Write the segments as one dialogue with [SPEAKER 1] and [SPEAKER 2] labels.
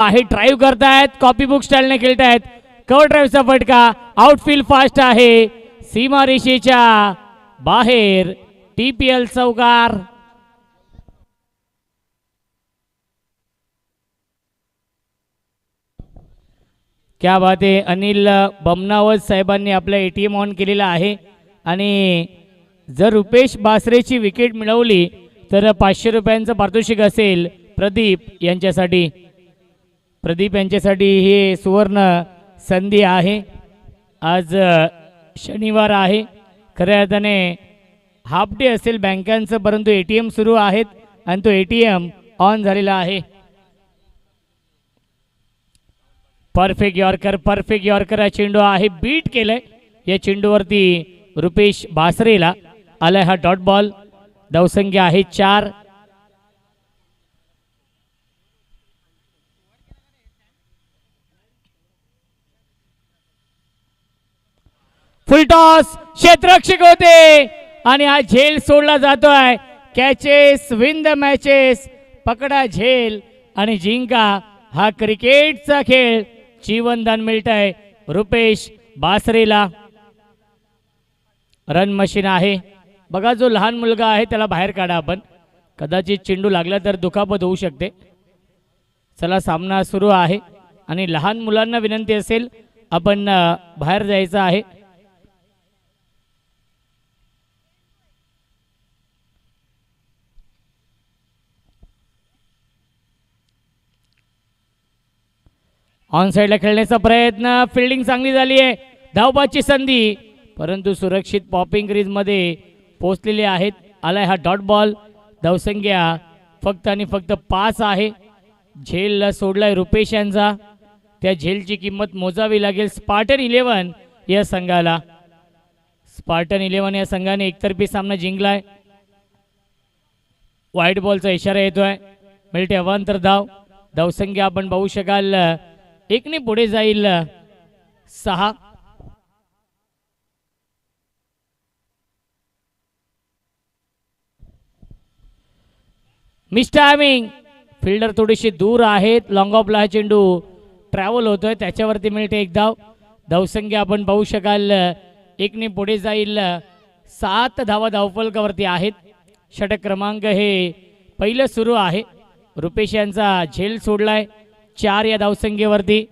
[SPEAKER 1] आहे ड्राइव्ह करतायत copy book स्टाईलने खेळतायत कव्हर ड्राइव्हचा फटका आउटफील्ड फास्ट आहे सीमारेषेच्या बाहेर टीपीएल चौकार क्या बात आहे अनिल बमनावत साहेबांनी आपला एटीएम ऑन केलेला आहे आणि जर रुपेश बासरेची विकेट मिळवली तर 500 रुपयांचं पारितोषिक असेल प्रदीप यांच्यासाठी हे सुवर्ण संधी आहे आज शनिवार आहे खऱ्या अर्थाने हाफ डे असेल बँकांचं परंतु एटीएम सुरू आहेत आणि तो एटीएम ऑन झालेला आहे परफेक्ट यॉर्कर चेंडू आहे बीट केलंय या चेंडूवरती रुपेश बासरेला आलाय हा डॉट बॉल धावसंख्या आहे 4 फुल टॉस क्षेत्ररक्षक होते आणि हा झेल सोडला जातोय कॅचेस विन द मॅचेस पकडा झेल आणि जिंका हा क्रिकेटचा खेळ जीवनदान मिळतंय रुपेश बासरेला रन मशीन आहे बघा जो लहान मुलगा आहे त्याला बाहेर काढा आपण कदाचित चेंडू लागला तर दुखापत होऊ शकते चला सामना सुरू आहे आणि लहान मुलांना विनंती असेल आपण बाहेर जायचं आहे ऑन साइडला खेळण्याचा प्रयत्न फिल्डिंग चांगली झाली आहे धावबाची संधी परंतु सुरक्षित पॉपिंग क्रीज मध्ये पोहोचलेले आहेत आलाय हा डॉट बॉल धावसंख्या फक्त आणि फक्त 5 आहे झेल सोडलाय रुपेश यांचा त्या झेलची किंमत मोजावी लागेल स्पार्टन 11 या संघाला स्पार्टन 11 या संघाने एकतर्फी सामना जिंकलाय व्हाईट बॉलचा इशारा येतोय मिळते अवांतर धावसंख्या आपण पाहू शकाल 1 ने पुढे जाईल 6 मिस टायमिंग फिल्डर थोडीशी दूर आहेत लॉंग ऑफला हा चेंडू ट्रॅव्हल होतोय त्याच्यावरती मिळते एक धावसंख्या आपण पाहू शकाल 1 ने पुढे जाईल 7 धावा धावफलकावरती आहेत षटक क्रमांक हे पहिलं सुरू आहे रुपेश यांचा झेल सोडलाय 4 या धावसंख्येवरती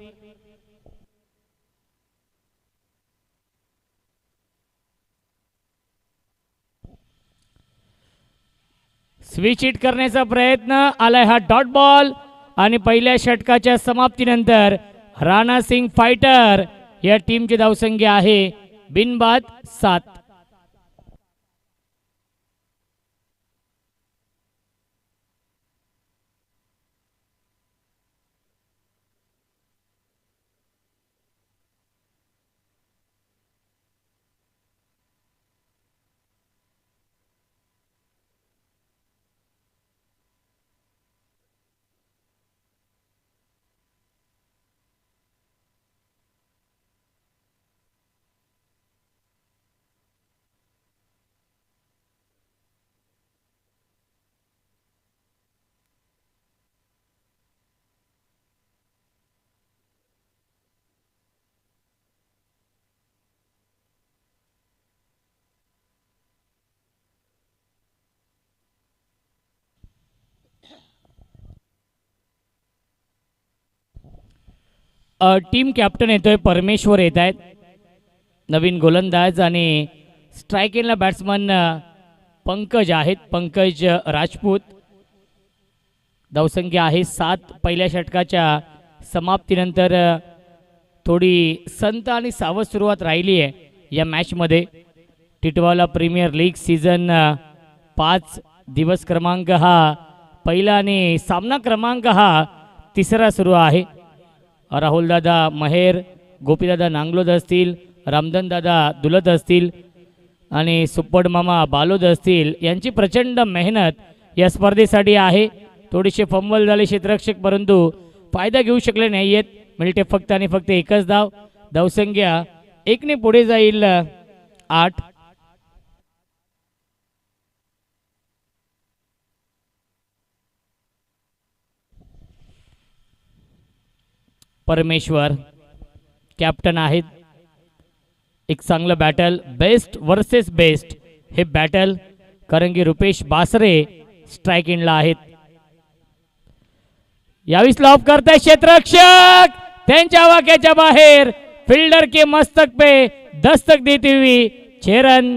[SPEAKER 1] स्विच हिट करण्याचा प्रयत्न आलाय हा डॉट बॉल आणि पहिल्या षटकाच्या समाप्तीनंतर राणा सिंग फायटर या टीमची धावसंख्या आहे बिनबाद 7 टीम कॅप्टन येतोय परमेश्वर येत आहेत नवीन गोलंदाज आणि स्ट्रायकिंगला बॅट्समन पंकज आहेत पंकज राजपूत धावसंख्या आहे 7 पहिल्या षटकाच्या समाप्तीनंतर थोडी संत आणि सावध सुरुवात राहिली आहे या मॅचमध्ये टिटवाला प्रीमियर लीग सीझन 5 दिवस क्रमांक हा पहिला आणि सामना क्रमांक हा तिसरा सुरू आहे राहुलदादा महेर गोपीदादा नांगलोद असतील रामधनदादा दुलत असतील आणि सुप्पड मामा बालोद असतील यांची प्रचंड मेहनत या स्पर्धेसाठी आहे थोडीशी फंबल झाले क्षेत्ररक्षक परंतु फायदा घेऊ शकले नाही आहेत मिळते फक्त आणि फक्त एकच धावसंख्या 1 ने पुढे जाईल 8 परमेश्वर कॅप्टन आहेत. एक चांगलं बॅटल, बेस्ट वर्सेस बेस्ट हे बॅटल, कारण की रुपेश बासरे स्ट्राईक इनला आहेत. यावी स्लॉप करताय क्षेत्ररक्षक, त्यांच्या वाक्याच्या बाहेर, फिल्डर के मस्तक पे दस्तक देती हुई 6 रन.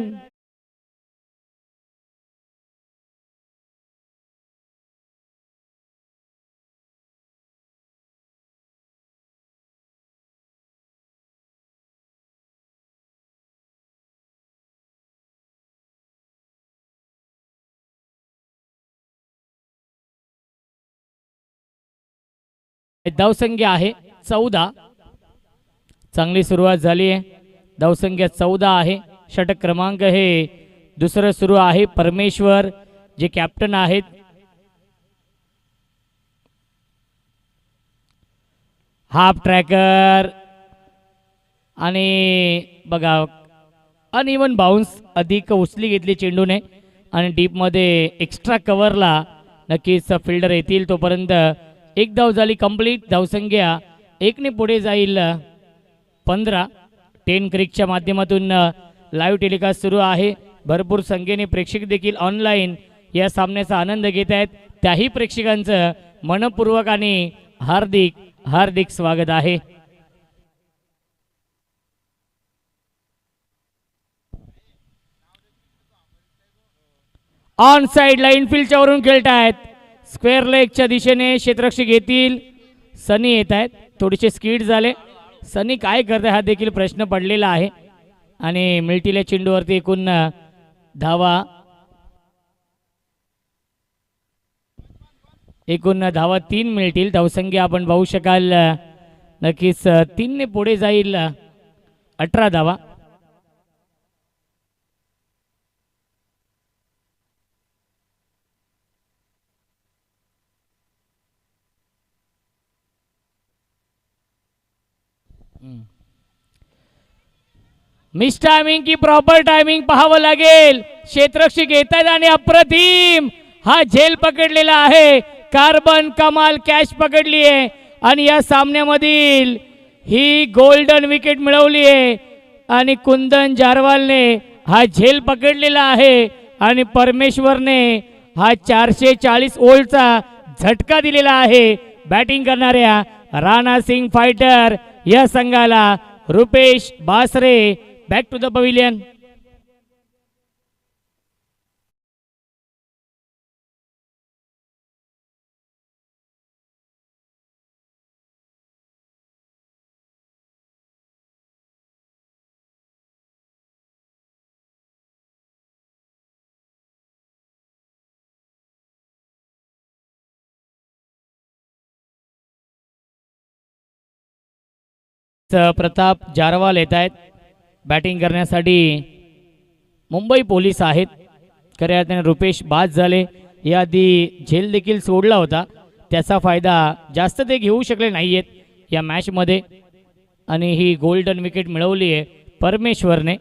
[SPEAKER 1] धावसंख्या आहे 14. चांगली सुरुवात झाली आहे. धावसंख्या 14 आहे. षटक क्रमांक हे दुसरं सुरू आहे. परमेश्वर जे कॅप्टन आहेत. हाफ ट्रॅकर आणि बघा अनइवन बाउन्स, अधिक उचली घेतली चेंडूने आणि डीप मध्ये एक्स्ट्रा कव्हरला नक्कीच फिल्डर येतील. तोपर्यंत एक धाव झाली कंप्लीट. धावसंख्या 1 ने पुढे जाईल 15. 10 क्रिकच्या माध्यमातून लाईव्ह टेलिकास्ट सुरू आहे. भरपूर संख्येने प्रेक्षक देखील ऑनलाईन या सामन्याचा आनंद घेत आहेत. त्याही प्रेक्षकांचं मनपूर्वक आणि हार्दिक हार्दिक स्वागत आहे. ऑन साइडला इनफिल्डच्या वरून खेळतायत. स्क्वेअर लेगच्या दिशेने क्षेत्ररक्षक येतील. सनी येत आहेत. थोडेसे स्कीड झाले. सनी काय करते हा देखील प्रश्न पडलेला आहे. आणि मिळतील्या चेंडूवरती एकूण धावा 3 मिळतील. धावसंख्या आपण पाहू शकाल नक्कीच 3 ने पुढे जाईल 18 धावा. मिस टायमिंग की प्रॉपर टायमिंग पाहावं लागेल. क्षेत्ररक्षक येत आहेत आणि अप्रतिम हा झेल पकडलेला आहे. कार्बन कमाल कॅच पकडली आहे आणि या सामन्यामधील ही गोल्डन विकेट मिळवली आहे आणि कुंदन जारवालने हा झेल पकडलेला आहे आणि परमेश्वरने हा 440 ओव्हरचा झटका दिलेला आहे. बॅटिंग करणाऱ्या राणा सिंग फायटर या संघाला Rupesh Basre back to the pavilion. Pratap Jarwal येत आहेत बॅटिंग करण्यासाठी. मुंबई पोलीस आहेत. खऱ्या अर्थाने रुपेश बाद झाले. याआधी झेल देखील सोडला होता. त्याचा फायदा जास्त ते घेऊ शकले नाहीयेत या मॅचमध्ये आणि ही गोल्डन विकेट मिळवली आहे परमेश्वरने.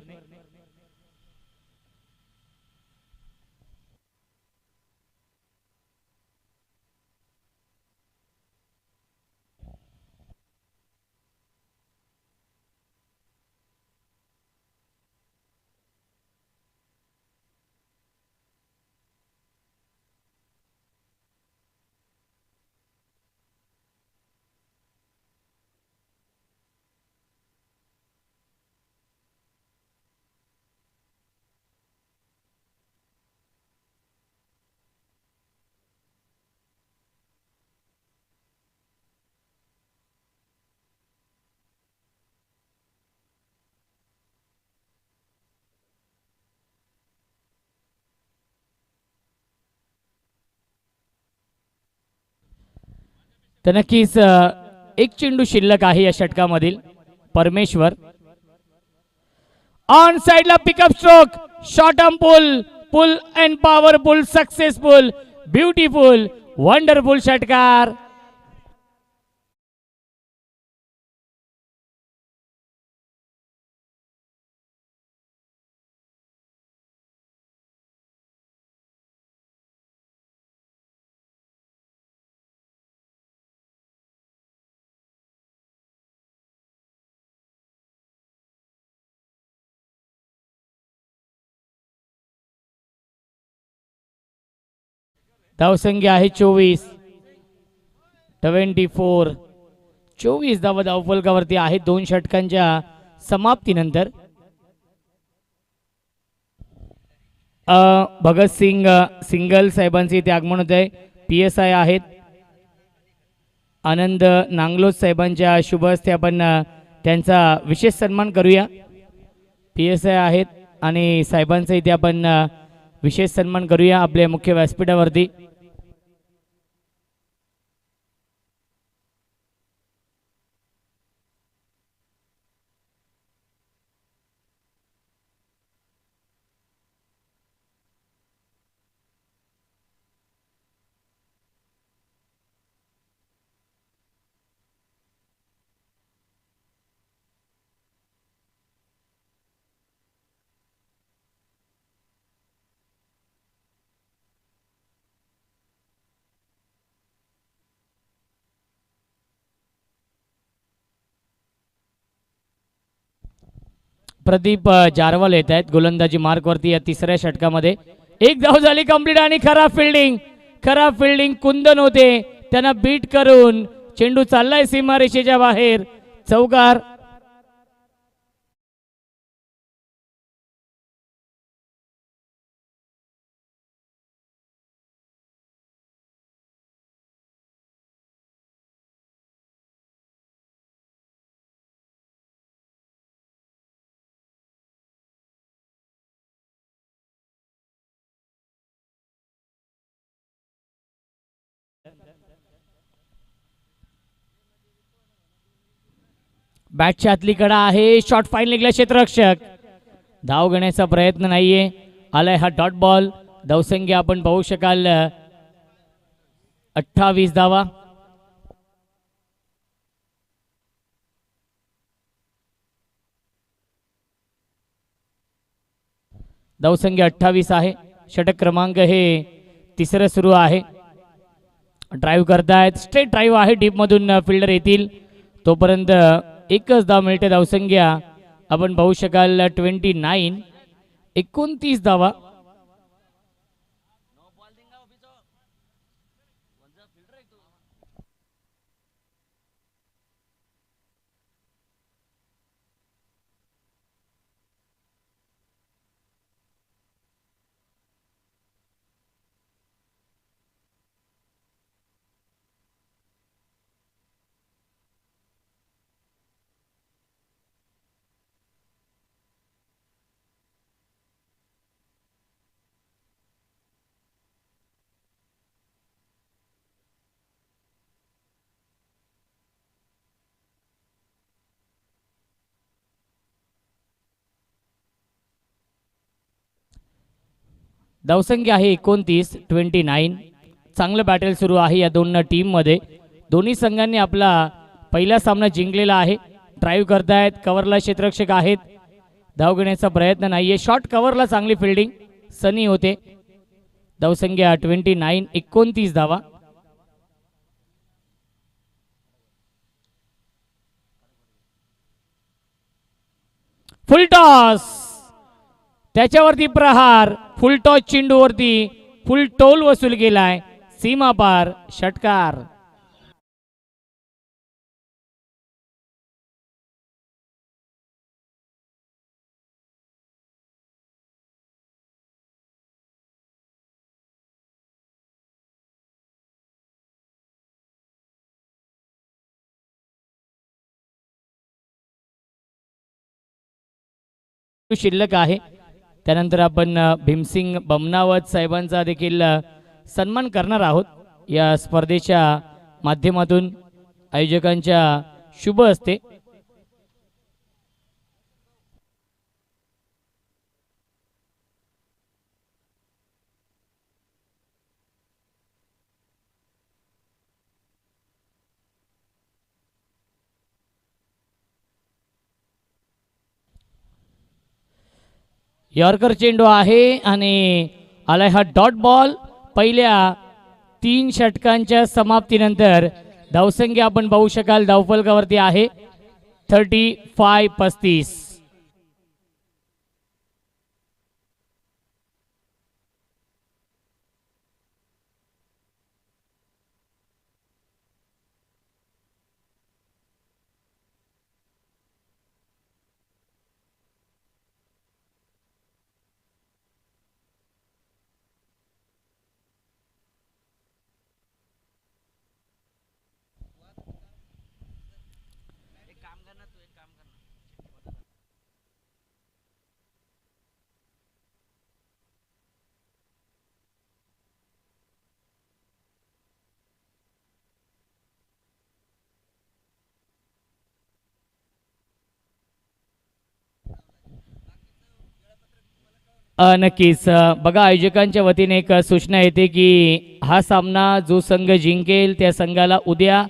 [SPEAKER 1] तर नक्कीच एक चेंडू शिल्लक आहे या षटकामधील. परमेश्वर ऑन साइडला pickup stroke, short arm pull, pull and powerful, successful, beautiful, wonderful षटकार. धावसंख्या आहे 24. 24. 24 धावा धावफलकावरती आहे 2 षटकांच्या समाप्तीनंतर. भगतसिंग सिंगल साहेबांचे इथे आगमन होत आहे. PSI आहेत. आनंद नांगलोज साहेबांच्या शुभ हस्ते आपण त्यांचा विशेष सन्मान करूया. PSI आहेत आणि साहेबांचा इथे आपण विशेष सन्मान करूया आपल्या मुख्य व्यासपीठावरती. प्रदीप जारवाल येत आहेत गोलंदाजी मार्कवरती या तिसऱ्या षटकामध्ये. एक धाव झाली कंप्लीट आणि खराब फिल्डिंग कुंदन होते त्यांना बीट करून चेंडू चाललाय सीमारेषेच्या बाहेर. चौकार. बॅटच्या आतली कडा आहे. शॉट फाईन निघला क्षेत्ररक्षक. धाव घेण्याचा प्रयत्न नाहीये. आलाय हा डॉट बॉल. धावसंख्या आपण पाहू शकाल 28 धावा. धावसंख्या 28 आहे. षटक क्रमांक हे तिसरं सुरू आहे. ड्राईव्ह करतायत. स्ट्रेट ड्राईव्ह आहे. डीप मधून फिल्डर येतील तोपर्यंत एकच धाव मिळते. धावसंख्या आपण पाहू शकाल 29. 29 धावा. धावसंख्या आहे 29. चांगलं बॅटल सुरू आहे या दोन टीम मध्ये. दोन्ही संघांनी आपला पहिला सामना जिंकलेला आहे. ड्राईव्ह करतायत. कव्हरला क्षेत्ररक्षक आहेत. धाव घेण्याचा प्रयत्न नाहीये. शॉर्ट कव्हरला चांगली फिल्डिंग सनी होते. धावसंख्या 29. 29 धावा. फुल टॉस. त्याच्यावरती प्रहार. फुल टॉस चेंडूवरती फुल टोल वसूल केलाय. सीमा पार. षटकार. शिल्लक आहे. त्यानंतर आपण भीमसिंग बमनावत साहेबांचा देखील सन्मान करणार आहोत या स्पर्धेच्या माध्यमातून आयोजकांच्या शुभ हस्ते. यॉर्कर चेंडू आहे आणि आलाय हा डॉट बॉल. पहिल्या 3 षटकांच्या समाप्तीनंतर धावसंख्या आपण पाहू शकाल धावफलकावरती आहे 35-35. नक्कीच बघा आयोजकांच्या वतीने एक सूचना येते की हा सामना जो संघ जिंकेल त्या संघाला उद्या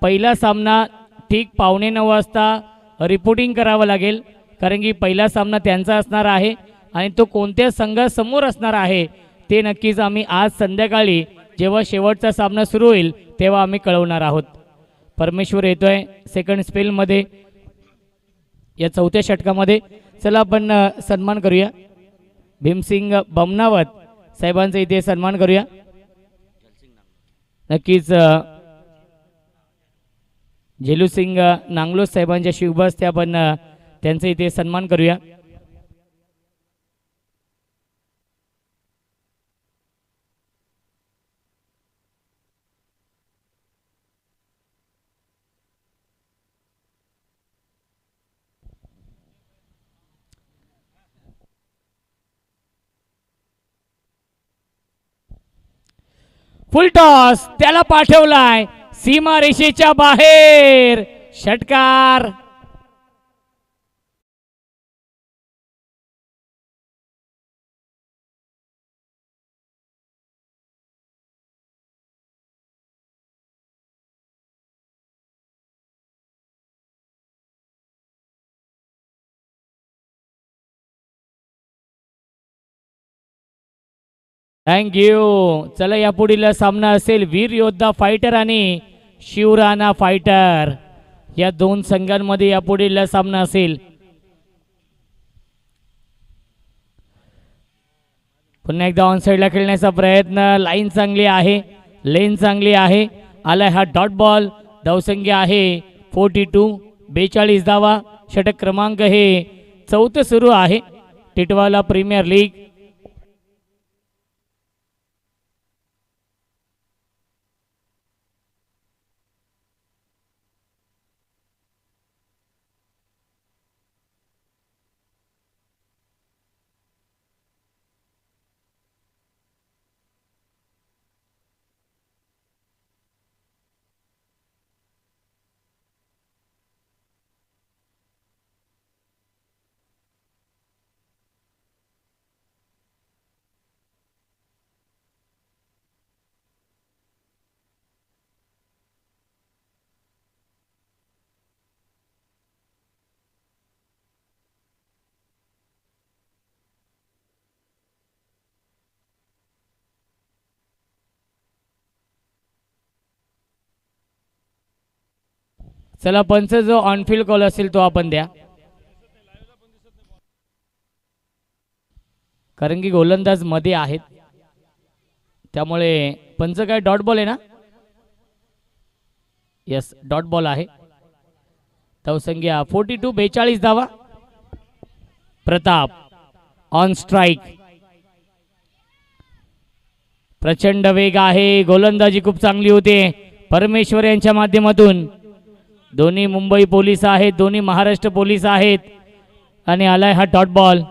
[SPEAKER 1] पहिला सामना ठीक 8:45 वाजता रिपोर्टिंग करावं लागेल, कारण की पहिला सामना त्यांचा असणार आहे आणि तो कोणत्या संघासमोर असणार आहे ते नक्कीच आम्ही आज संध्याकाळी जेव्हा शेवटचा सामना सुरू होईल तेव्हा आम्ही कळवणार आहोत. परमेश्वर येतोय सेकंड स्पेलमध्ये या चौथ्या षटकामध्ये. चला आपण सन्मान करूया भीमसिंग बमनावत साहेबांचा इथे सन्मान करूया. नक्कीच झेलूसिंग नांगलोस साहेबांच्या शुभ हस्ते आपण त्यांचा इथे सन्मान करूया. फुल टॉस त्याला पाठवलाय सीमा रेषेच्या बाहेर. षटकार थँक्यू. चला या पुढील सामना असेल वीर योद्धा फायटर आणि शिवराणा फायटर या दोन संघांमध्ये या पुढील सामना असेल. पुन्हा एकदा ऑन साइडला खेळण्याचा प्रयत्न. लाईन चांगली आहे, लेन चांगली आहे. आलाय हा डॉट बॉल. धावसंख्या आहे 42, 42 धावा. षटक क्रमांक हे चौथं सुरू आहे टिटवाला प्रीमियर लीग. चला पंच जो ऑनफिल्ड कॉल असेल तो आपण द्या, कारण की गोलंदाज मध्ये आहेत त्यामुळे. पंच काय डॉट बॉल आहे ना? यस डॉट बॉल आहे. धावसंख्या 42, 42 धावा. Pratap on strike. प्रचंड वेग आहे, गोलंदाजी खूप चांगली होते परमेश्वर यांच्या माध्यमातून. दोन्ही मुंबई पोलीस आहेत, दोन्ही महाराष्ट्र पोलीस आहेत आणि आलाय हा dot ball.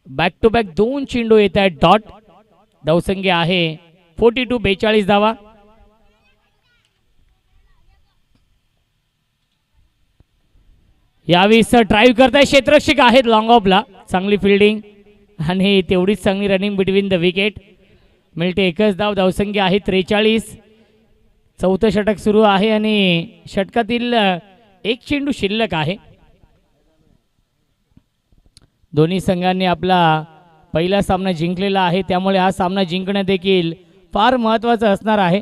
[SPEAKER 1] Back to back दोन चेंडू येत आहेत डॉट. धावसंख्या आहे 42, 42 धावा. यावेळेस ड्राईव्ह करताय क्षेत्ररक्षक आहेत लॉंग ऑफला. चांगली फिल्डिंग आणि तेवढीच चांगली रनिंग बिटवीन द विकेट. मिळते एकच धाव. धावसंख्या आहे 43. चौथं षटक सुरू आहे आणि षटकातील एक चेंडू शिल्लक आहे. दोन्ही संघांनी आपला पहिला सामना जिंकलेला आहे त्यामुळे हा सामना जिंकणं देखील फार महत्त्वाचं असणार आहे.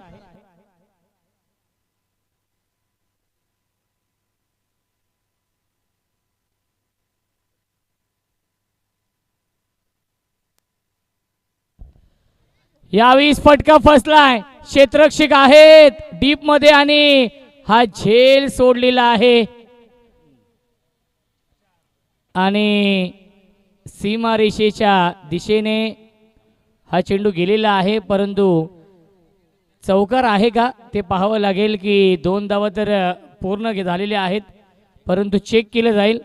[SPEAKER 1] यावेळी फटका फसलाय. क्षेत्ररक्षक आहेत डीप मध्ये आणि हा झेल सोडलेला आहे आणि सीमारेषेच्या दिशेने हा चेंडू गेलेला आहे, परंतु चौकार आहे का ते पाहावं लागेल. की 2 धावा तर पूर्ण झालेल्या आहेत परंतु चेक केलं जाईल.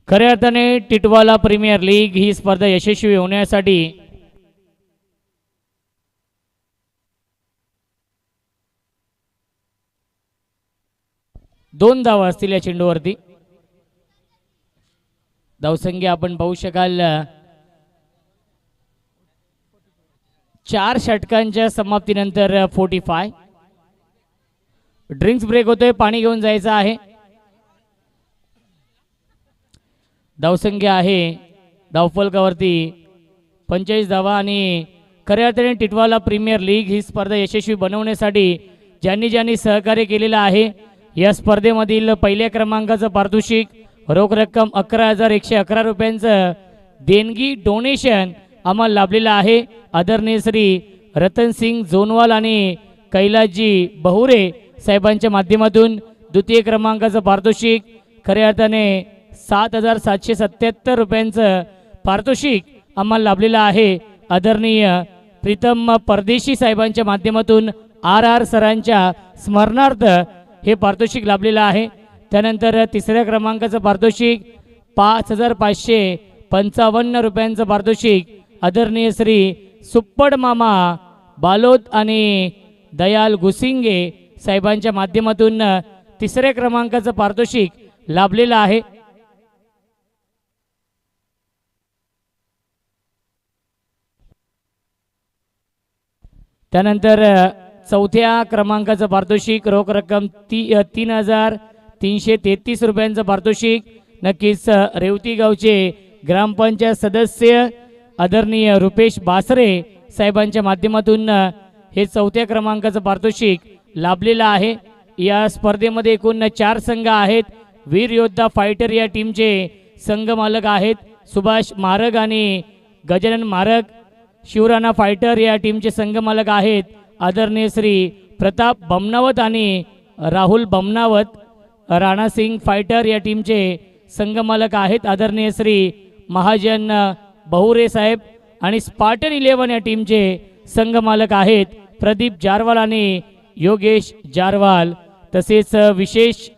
[SPEAKER 1] खऱ्या अर्थाने टिटवाला प्रीमियर लीग ही स्पर्धा यशस्वी होण्यासाठी दोन धावा असतील या चेंडूवरती. धावसंख्या आपण पाहू शकाल 4 षटकांच्या समाप्तीनंतर 45. ड्रिंक्स ब्रेक होतोय, पाणी घेऊन जायचं आहे. धावसंख्या आहे धावफलकावरती 45 धावा आणि खऱ्या अर्थाने टिटवाला प्रीमियर लीग ही स्पर्धा यशस्वी बनवण्यासाठी ज्यांनी सहकार्य केलेलं आहे या स्पर्धेमधील पहिल्या क्रमांकाचं पारितोषिक रोख रक्कम 11,111 रुपयांचं देणगी डोनेशन आम्हाला लाभलेलं आहे. आदरणीय श्री रतनसिंग जोनवाल आणि कैलासजी बहुरे साहेबांच्या माध्यमातून द्वितीय क्रमांकाचं पारितोषिक खऱ्या अर्थाने 7,777 रुपयांचं पारितोषिक आम्हाला लाभलेलं आहे. आदरणीय प्रीतम परदेशी साहेबांच्या माध्यमातून RR सरांच्या स्मरणार्थ हे पारितोषिक लाभलेलं आहे. त्यानंतर तिसऱ्या क्रमांकाचं पारितोषिक 5,555 रुपयांचं पारितोषिक आदरणीय श्री सुप्पड मामा बालोद आणि दयाल गुसिंगे साहेबांच्या माध्यमातून तिसऱ्या क्रमांकाचं पारितोषिक लाभलेलं आहे. त्यानंतर चौथ्या क्रमांकाचं पारितोषिक रोख रक्कम 3,333 रुपयांचं पारितोषिक नक्कीच रेवती गावचे ग्रामपंचायत सदस्य आदरणीय रुपेश बासरे साहेबांच्या माध्यमातून हे चौथ्या क्रमांकाचं पारितोषिक लाभलेलं आहे. या स्पर्धेमध्ये एकूण 4 संघ आहेत. वीर योद्धा फायटर या टीमचे संघ मालक आहेत सुभाष मारग आणि गजानन मारग. शिवराणा फायटर या टीमचे संघ मालक आहेत आदरणीय श्री प्रताप बमनावत आणि राहुल बमनावत. राणासिंग फायटर या टीमचे संघ मालक आहेत आदरणीय श्री महाजन बहुरे साहेब आणि स्पार्टन 11 या टीमचे संघ मालक आहेत प्रदीप जारवाल आणि योगेश जारवाल. तसेच विशेष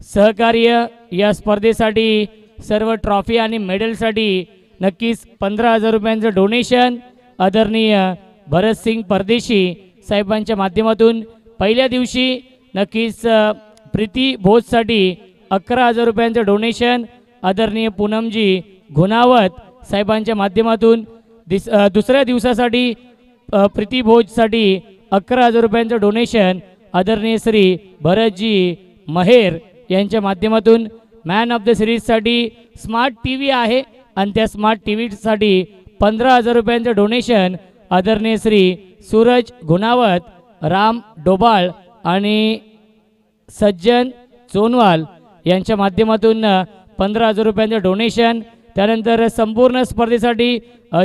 [SPEAKER 1] सहकार्य या स्पर्धेसाठी सर्व ट्रॉफी आणि मेडलसाठी नक्कीच 15,000 रुपयांचं डोनेशन आदरणीय भरतसिंग परदेशी साहेबांच्या माध्यमातून पहिल्या दिवशी नक्कीच प्रीती भोजसाठी 11,000 रुपयांचं डोनेशन आदरणीय पूनमजी घुनावत साहेबांच्या माध्यमातून दुसऱ्या दिवसासाठी प्रीती भोजसाठी 11,000 रुपयांचं डोनेशन आदरणीय श्री भरतजी महेर यांच्या माध्यमातून. मॅन ऑफ द सिरीजसाठी स्मार्ट TV आहे आणि त्या स्मार्ट TVसाठी 15,000 रुपयांचं डोनेशन आदरणीय श्री सूरज गुणावत, राम डोबाळ आणि सज्जन सोनवाल यांच्या माध्यमातून 15,000 रुपयांचं डोनेशन. त्यानंतर संपूर्ण स्पर्धेसाठी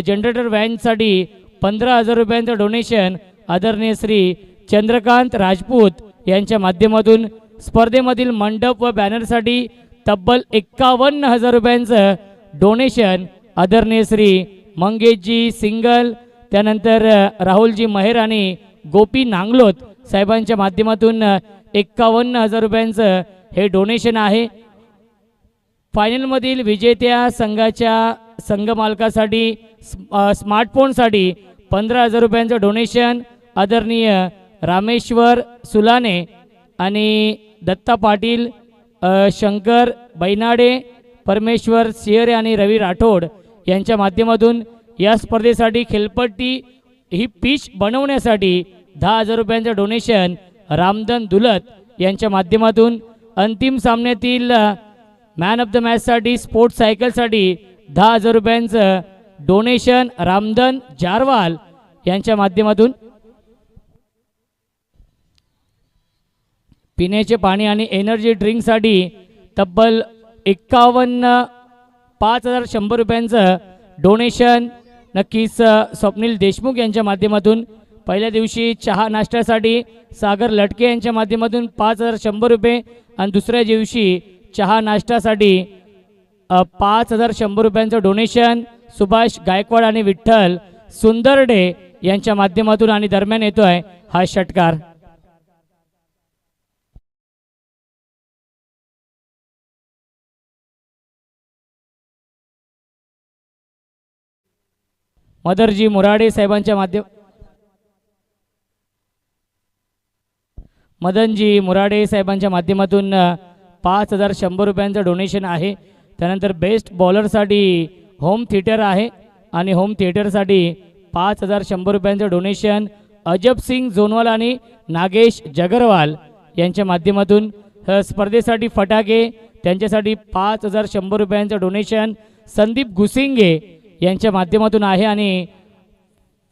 [SPEAKER 1] जनरेटर व्हॅनसाठी 15,000 रुपयांचं डोनेशन आदरणीय श्री चंद्रकांत राजपूत यांच्या माध्यमातून. स्पर्धेमधील मंडप व बॅनरसाठी तब्बल 51,000 रुपयांचं डोनेशन आदरणीय श्री मंगेशजी सिंगल. त्यानंतर राहुलजी महेर आणि गोपी नांगलोत साहेबांच्या माध्यमातून 51,000 रुपयांचं हे डोनेशन आहे. फायनलमधील विजेत्या संघाच्या संघ मालकासाठी स्मार्टफोनसाठी 15,000 रुपयांचं डोनेशन आदरणीय रामेश्वर सुलाने आणि दत्ता पाटील, शंकर बैनाडे, परमेश्वर सियरे आणि रवी राठोड यांच्या माध्यमातून. या स्पर्धेसाठी खेळपट्टी ही पिच बनवण्यासाठी 10,000 रुपयांचं डोनेशन रामधन दुलत यांच्या माध्यमातून. अंतिम सामन्यातील मॅन ऑफ द मॅचसाठी स्पोर्ट्स सायकलसाठी 10,000 रुपयांचं डोनेशन रामधन जारवाल यांच्या माध्यमातून. पिण्याचे पाणी आणि एनर्जी ड्रिंकसाठी तब्बल 5,100 रुपयांचं डोनेशन नक्कीच स्वप्नील देशमुख यांच्या माध्यमातून. पहिल्या दिवशी चहा नाश्त्यासाठी सागर लटके यांच्या माध्यमातून 5,100 रुपये आणि दुसऱ्या दिवशी चहा नाश्त्यासाठी 5,100 रुपयांचं डोनेशन सुभाष गायकवाड आणि विठ्ठल सुंदरडे यांच्या माध्यमातून. आणि दरम्यान येतोय हा षटकार. मदरजी मुराडे साहेबांच्या मदनजी मुराडे साहेबांच्या माध्यमातून 5100 रुपयांचं डोनेशन आहे. त्यानंतर बेस्ट बॉलरसाठी होम थिएटर आहे आणि होम थिएटरसाठी 5100 रुपयांचं डोनेशन अजब सिंग जोनवाल आणि नागेश जगरवाल यांच्या माध्यमातून. स्पर्धेसाठी फटाके त्यांच्यासाठी 5100 रुपयांचं डोनेशन संदीप गुसिंगे यांच्या माध्यमातून आहे. आणि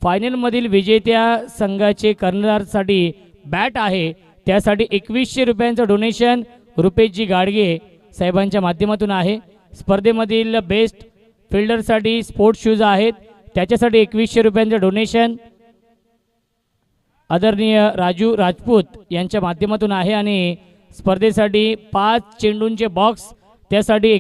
[SPEAKER 1] फायनलमधील विजेत्या संघाचे कर्णधारसाठी बॅट आहे त्यासाठी 2100 रुपयांचं डोनेशन रुपेशजी गाडगे साहेबांच्या माध्यमातून आहे. स्पर्धेमधील बेस्ट फिल्डरसाठी स्पोर्ट्स शूज आहेत त्याच्यासाठी 2100 रुपयांचं डोनेशन आदरणीय राजू राजपूत यांच्या माध्यमातून आहे. आणि स्पर्धेसाठी 5 चेंडूंचे बॉक्स त्यासाठी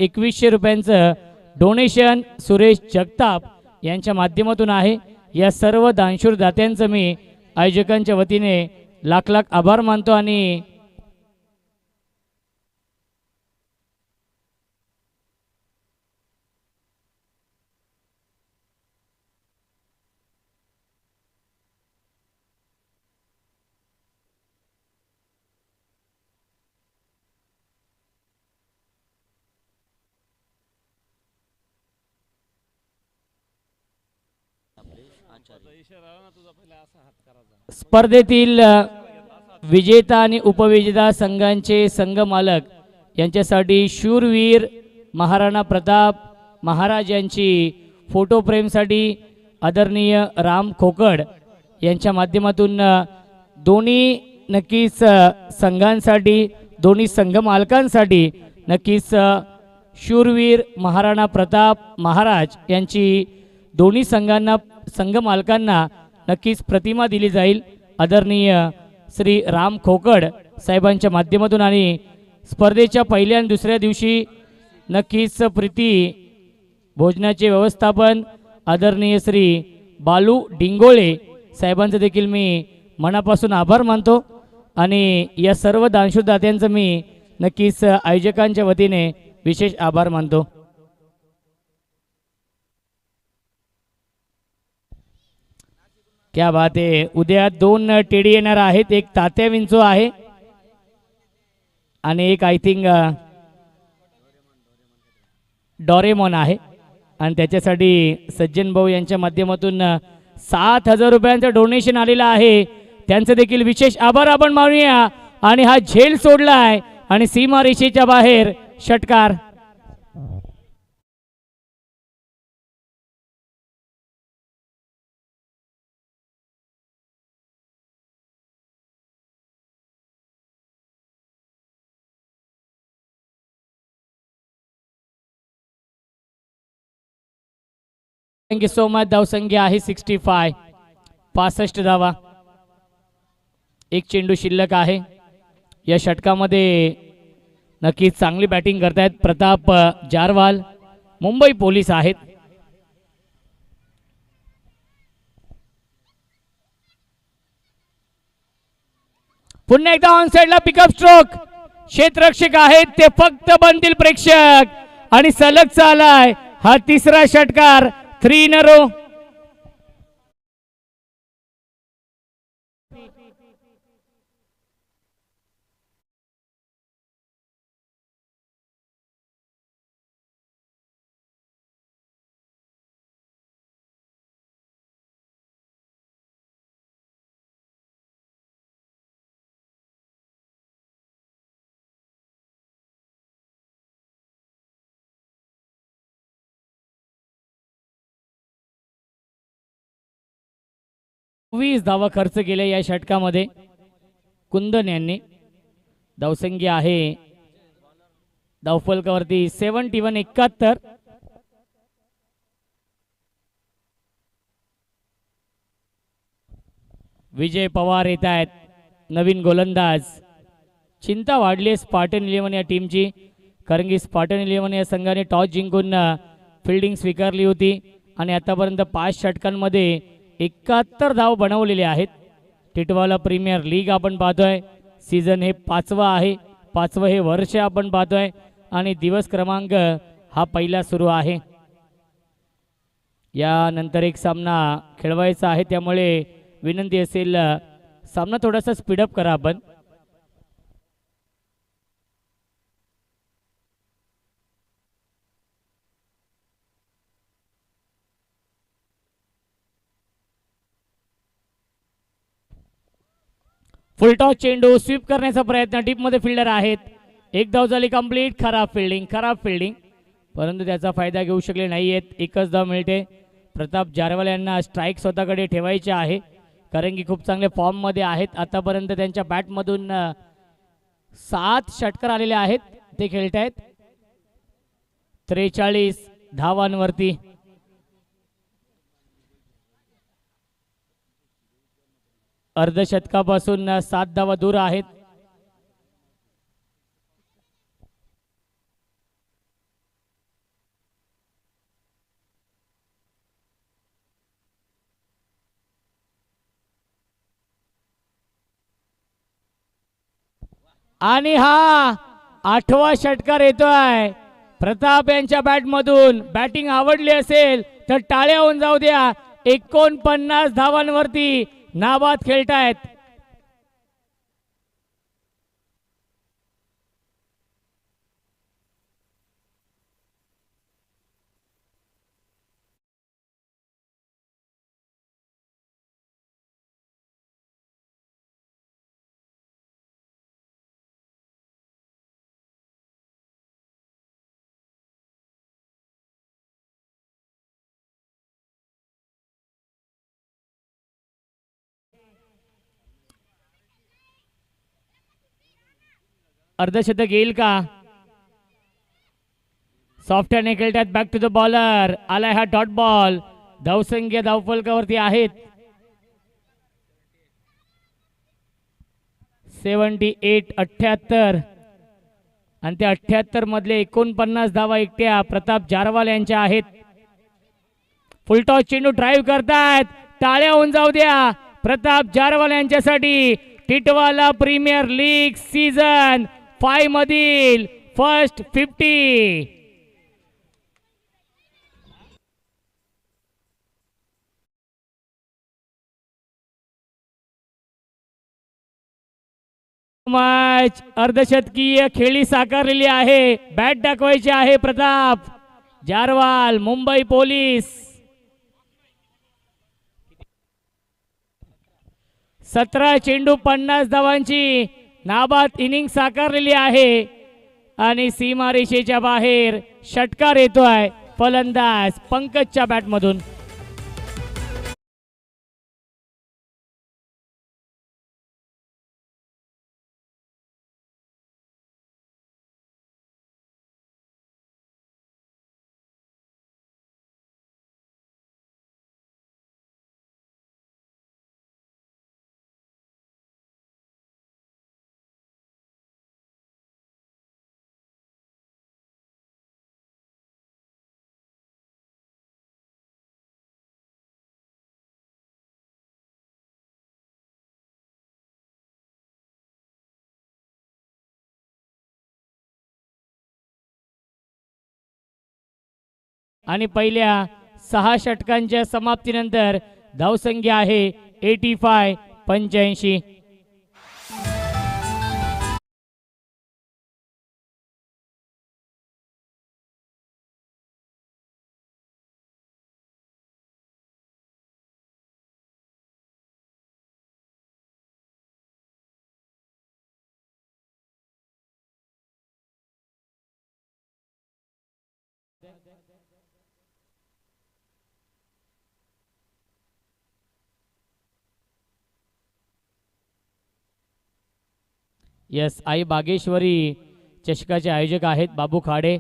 [SPEAKER 1] 2100 रुपयांचं डोनेशन सुरेश जगताप यांच्या माध्यमातून आहे. या सर्व दानशूर दात्यांचं मी आयोजकांच्या वतीने लाख लाख आभार मानतो. आणि स्पर्धेतील विजेता आणि उपविजेता संघांचे संघ मालक यांच्यासाठी शूरवीर महाराणा प्रताप महाराज यांची फोटो फ्रेमसाठी आदरणीय राम खोकड यांच्या माध्यमातून दोन्ही नक्कीच संघांसाठी दोन्ही संघ मालकांसाठी नक्कीच शूरवीर महाराणा प्रताप महाराज यांची दोन्ही संघ मालकांना नक्कीच प्रतिमा दिली जाईल आदरणीय श्री राम खोकड साहेबांच्या माध्यमातून. आणि स्पर्धेच्या पहिल्या आणि दुसऱ्या दिवशी नक्कीच प्रीती भोजनाचे व्यवस्थापन आदरणीय श्री बालू डिंगोळे साहेबांचं देखील मी मनापासून आभार मानतो. आणि या सर्व दानशूर दात्यांचं मी नक्कीच आयोजकांच्या वतीने विशेष आभार मानतो. क्या बात आहे. उद्या 2 टेडी येणार आहेत. एक तात्या विंचो आहे आणि एक आय थिंक डोरेमॉन आहे. आणि त्याच्यासाठी सज्जन भाऊ यांच्या माध्यमातून 7000 रुपयांचं डोनेशन आलेलं आहे. त्यांचं देखील विशेष आभार आपण मानूया. आणि हा झेल सोडलाय आणि सीमारेषेच्या बाहेर षटकार. Thank you so much. धावसंख्या आहे 65. 65 धावा. एक चेंडू शिल्लक आहे. या षटकामध्ये नक्कीच चांगली बॅटिंग करतायत प्रताप जारवाल मुंबई पोलीस आहेत. पुन्हा एकदा ऑन साइडला पिकअप स्ट्रोक. क्षेत्ररक्षक आहेत ते फक्त बनतील प्रेक्षक. आणि सलग चालाय हा तिसरा षटकार. 3 in a row. वीस धावा खर्च केल्या या षटकामध्ये कुंदन यांनी. धावसंख्या आहे धावफलकावरती 71 71. विजय पवार येत आहेत नवीन गोलंदाज. चिंता वाढली स्पार्टन 11 या टीमची कारण की स्पार्टन 11 या संघाने टॉस जिंकून फिल्डिंग स्वीकारली होती आणि आतापर्यंत 5 षटकांमध्ये 71 धाव बनवलेले आहेत. टिटवाला प्रीमियर लीग आपण पाहतोय. सीझन हे 5वं आहे. 5वं हे वर्ष आपण पाहतोय आणि दिवस क्रमांक हा पहिला सुरू आहे. यानंतर एक सामना खेळवायचा आहे, त्यामुळे विनंती असेल सामना थोडासा स्पीडअप करा आपण. फुलटॉस चेंडू स्वीप करण्याचा प्रयत्न, डीपमध्ये फिल्डर आहेत. एक धाव झाली कंप्लीट. खराब फिल्डिंग परंतु त्याचा फायदा घेऊ शकले नाही आहेत. एकच धाव मिळते. प्रताप जारवाल यांना स्ट्राईक स्वतःकडे ठेवायचे आहे, कारण की खूप चांगले फॉर्ममध्ये आहेत. आतापर्यंत त्यांच्या बॅटमधून 7 षटकार आलेले आहेत. ते खेळत आहेत 43 धावांवरती. अर्धशतकापासून 7 धावा दूर आहेत. आणि हा 8वा षटकार येतोय प्रताप यांच्या बॅटमधून. बॅटिंग आवडली असेल तर टाळ्या होऊन जाऊ द्या. 49 धावांवरती नाबाद खेळतायत. अर्धशतक येईल का? सॉफ्ट हँड खेळतात. Back to the bowler. आलाय हा डॉट बॉल. धावसंख्या धावफलकावरती आहेत 78 आणि त्या 78 मधले 49 धावा एकट्या प्रताप जारवाल यांच्या आहेत. फुलटॉस चेंडू ड्राईव्ह करतायत. टाळ्या होऊन जाऊ द्या प्रताप जारवाल यांच्यासाठी. टिटवाला प्रीमियर लीग सीझन 5 मधील फर्स्ट 50. मॅच अर्धशतकीय खेळी साकारलेली आहे. बॅट दाखवायची आहे प्रताप जारवाल, मुंबई पोलीस. 17 चेंडू 50 धावांची नाबाद इनिंग साकारलेली आहे आणि सीमारेषेच्या बाहेर षटकार येतोय फलंदाज पंकजच्या बॅटमधून. आणि पहिल्या 6 षटकांच्या समाप्तीनंतर धावसंख्या आहे 85. यस, आई बागेश्वरी चषकाचे आयोजक आहेत बाबू खाडे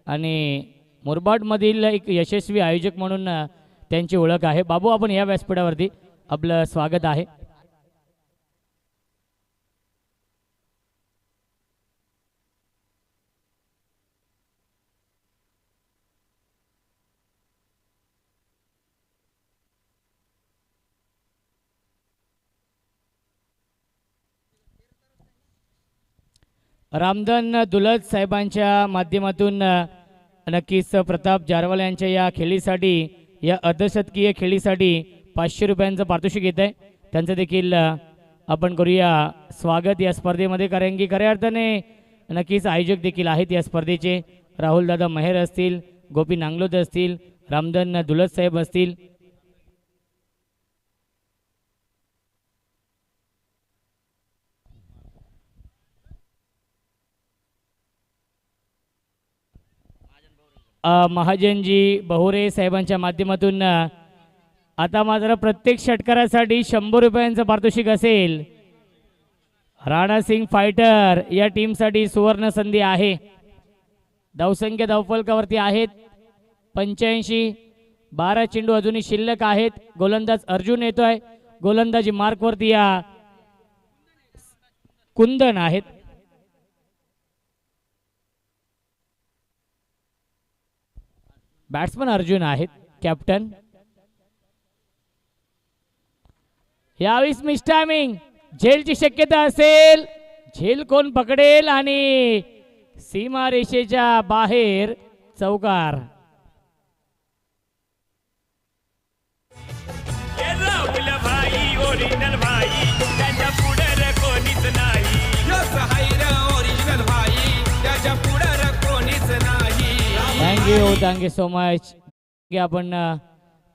[SPEAKER 1] आणि मुरबाडमधील एक यशस्वी आयोजक म्हणून त्यांची ओळख आहे. बाबू, आपण या व्यासपीठावरती आपलं स्वागत आहे. रामधन दुलत साहेबांच्या माध्यमातून नक्कीच प्रताप जारवाल यांच्या या खेळीसाठी या अर्धशतकीय खेळीसाठी 500 रुपयांचं पारितोषिक येत आहे. त्यांचं देखील आपण करूया स्वागत या स्पर्धेमध्ये, कारण की खऱ्या अर्थाने नक्कीच आयोजक देखील आहेत या स्पर्धेचे. राहुलदादा मेहर असतील, गोपी नांगलोद असतील, रामधन दुलत साहेब असतील. महाजनजी बहुरे साहेबांच्या माध्यमातून आता मात्र प्रत्येक षटकारासाठी 100 रुपयांचं पारितोषिक असेल. राणा सिंग फायटर या टीमसाठी सुवर्ण संधी आहे. धावसंख्या धावफलकावरती आहेत 85. 12 चेंडू अजूनही शिल्लक आहेत. गोलंदाज अर्जुन येतोय. गोलंदाजी मार्कवरती या कुंदन आहेत. बॅट्समन अर्जुन आहेत कॅप्टन. यावेळेस मिस्टायमिंग झेलची शक्यता असेल. झेल कोण पकडेल आणि सीमारेषेच्या बाहेर चौकार. Thank you so much. आपण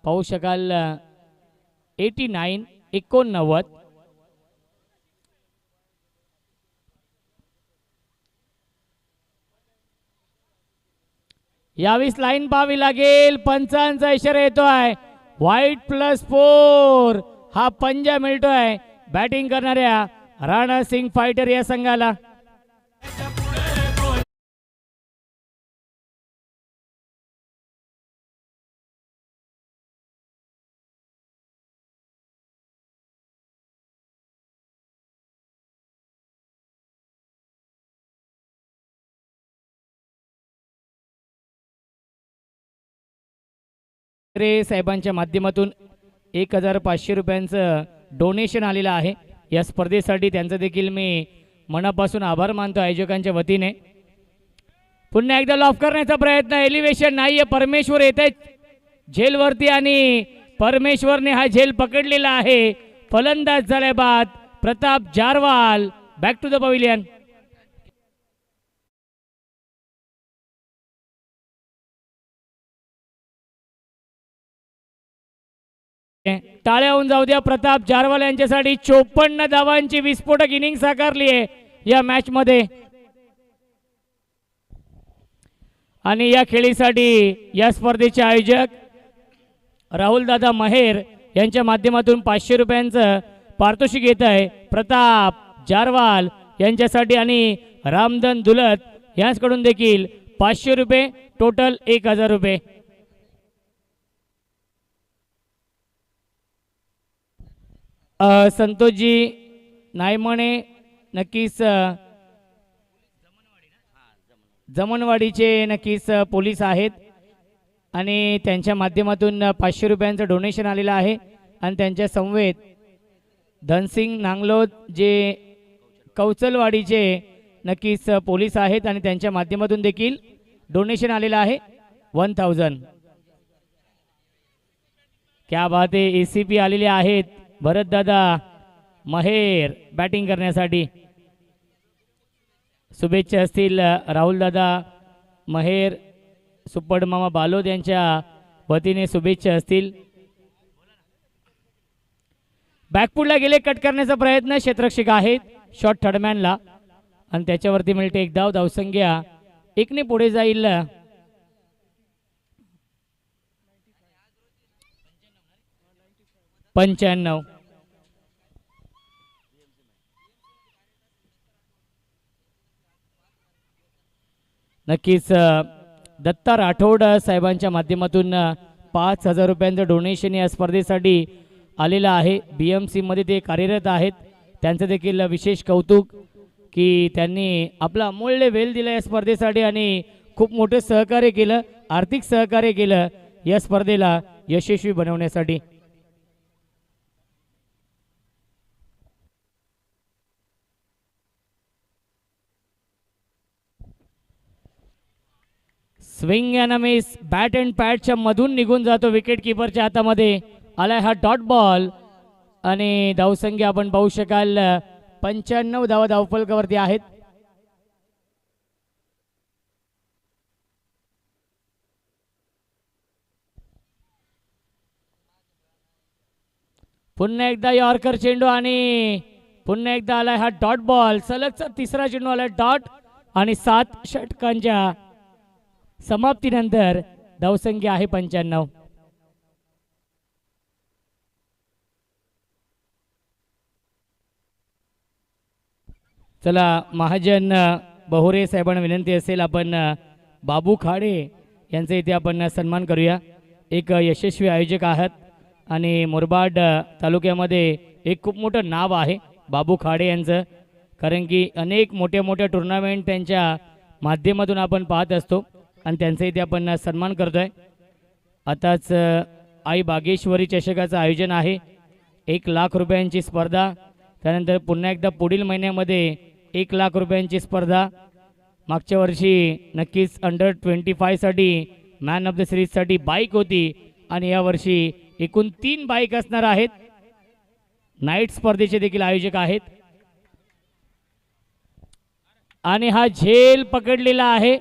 [SPEAKER 1] पाहू शकाल 89 89. यावेळेस लाईन पाहावी लागेल. पंचांचा इशारा येतोय. व्हाईट +4 हा पंजा मिळतोय बॅटिंग करणाऱ्या राणा सिंग फायटर या संघाला. साहेबांच्या माध्यमातून 1500 रुपयांचं डोनेशन आलेलं आहे या स्पर्धेसाठी. त्यांचं देखील मी मनापासून आभार मानतो आयोजकांच्या वतीने. पुन्हा एकदा लॉफ करण्याचा प्रयत्न. एलिव्हेशन नाहीये. परमेश्वर येत आहेत झेलवरती आणि परमेश्वरने हा झेल पकडलेला आहे. फलंदाज झाले बाद Pratap Jarwal. Back to the pavilion. टाळ्या होऊन जाऊ द्या प्रताप जारवाल यांच्यासाठी. 54 धावांची विस्फोटक इनिंग साकारली आहे या मॅच मध्ये. आणि या खेळीसाठी या स्पर्धेचे आयोजक राहुलदादा मेहर यांच्या माध्यमातून 500 रुपयांचं पारितोषिक येत आहे प्रताप जारवाल यांच्यासाठी. आणि रामधन दुलत यांच्याकडून देखील 500 रुपये. टोटल 1000 रुपये. संतोषजी नायमणे नक्कीच जमनवाडीचे नक्कीच पोलीस आहेत आणि त्यांच्या माध्यमातून 500 रुपयांचं डोनेशन आलेलं आहे. आणि त्यांच्या समवेत धनसिंग नांगलोद जे कौचलवाडीचे नक्कीच पोलीस आहेत आणि त्यांच्या माध्यमातून देखील डोनेशन आलेलं आहे 1000. क्या बात आहे. ACP आलेले आहेत भरतदादा महेर बॅटिंग करण्यासाठी. शुभेच्छा असतील राहुलदादा महेर, सुप्पड मामा बालोद यांच्या वतीने शुभेच्छा असतील. बॅकफुटला गेले. कट करण्याचा प्रयत्न. क्षेत्ररक्षक आहेत शॉट थर्डमॅनला आणि त्याच्यावरती मिळते एक धाव. धावसंख्या 1 ने पुढे जाईल. पंच्याण्णव. नक्कीच दत्ता राठोड साहेबांच्या माध्यमातून 5000 रुपयांचं डोनेशन या स्पर्धेसाठी आलेलं आहे. BMC मध्ये ते कार्यरत आहेत. त्यांचं देखील विशेष कौतुक की त्यांनी आपला अमूल्य वेळ दिला या स्पर्धेसाठी आणि खूप मोठं सहकार्य केलं, आर्थिक सहकार्य केलं या स्पर्धेला यशस्वी बनवण्यासाठी. Swing and miss, bat and पॅडच्या मधून निघून जातो, विकेट किपरच्या हातामध्ये आलाय हा डॉट बॉल आणि धावसंख्या आपण पाहू शकाल 95 धावा धावफलकावरती आहेत. पुन्हा एकदा यॉर्कर चेंडू आणि पुन्हा एकदा आलाय हा डॉट बॉल. सलगचा तिसरा चेंडू आलाय डॉट आणि 7 षटकांच्या समाप्तीनंतर धावसंख्या आहे 95. चला महाजन बहोरे साहेबांना विनंती असेल आपण बाबू खाडे यांचा इथे आपण सन्मान करूया. एक यशस्वी आयोजक आहात आणि मुरबाड तालुक्यामध्ये एक खूप मोठं नाव आहे बाबू खाडे यांचं, कारण की अनेक मोठ्या मोठ्या टुर्नामेंट त्यांच्या माध्यमातून आपण पाहत असतो आणि त्यांचा इथे आपण सन्मान करतोय. आताच आई बागेश्वरी चषकाचं आयोजन आहे, 1 लाख रुपयांची स्पर्धा. त्यानंतर पुन्हा एकदा पुढील महिन्यामध्ये 1 लाख रुपयांची स्पर्धा. मागच्या वर्षी नक्कीच अंडर 25 साठी मॅन ऑफ द सिरीजसाठी बाईक होती आणि यावर्षी एकूण 3 बाईक असणार आहेत. नाईट स्पर्धेचे देखील आयोजक आहेत आणि हा झेल पकडलेला आहे.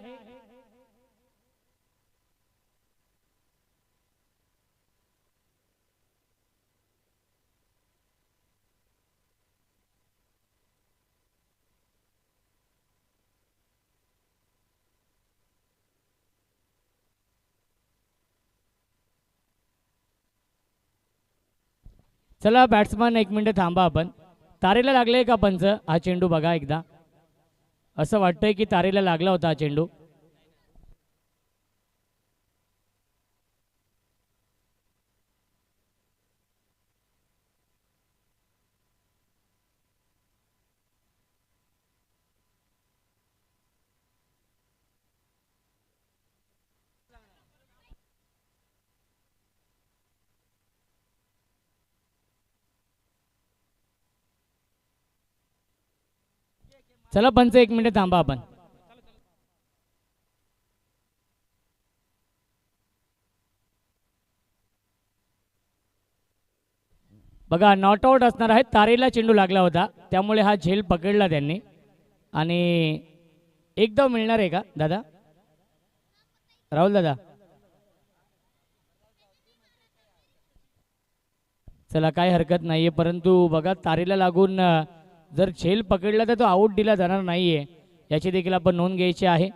[SPEAKER 1] चला बॅट्समन 1 मिनिट थांबा, आपण तारेला लागले का पंच? हा चेंडू बघा एकदा, असं वाटतंय की तारेला लागला होता हा चेंडू. चला पंच 1 मिनिट थांबा आपण. बघा नॉट आउट असणार आहे, तारेला चेंडू लागला होता त्यामुळे हा झेल पकडला त्यांनी आणि एकदा मिळणार आहे का दादा, राहुल दादा? चला काही हरकत नाहीये, परंतु बघा तारेला लागून जर झेल पकडला तर तो आऊट दिला जाणार नाहीये, याची देखील आपण नोंद घ्यायची आहे.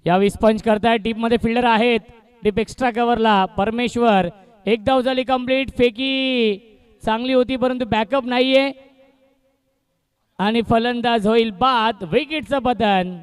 [SPEAKER 1] यावेळी स्पंज करताय, टीप मध्ये फिल्डर आहेत, टीप एक्स्ट्रा कव्हरला परमेश्वर. 1 धाव झाली कंप्लीट. फेकी चांगली होती परंतु बॅकअप नाहीये आणि फलंदाज होईल बाद. विकेटचं पतन.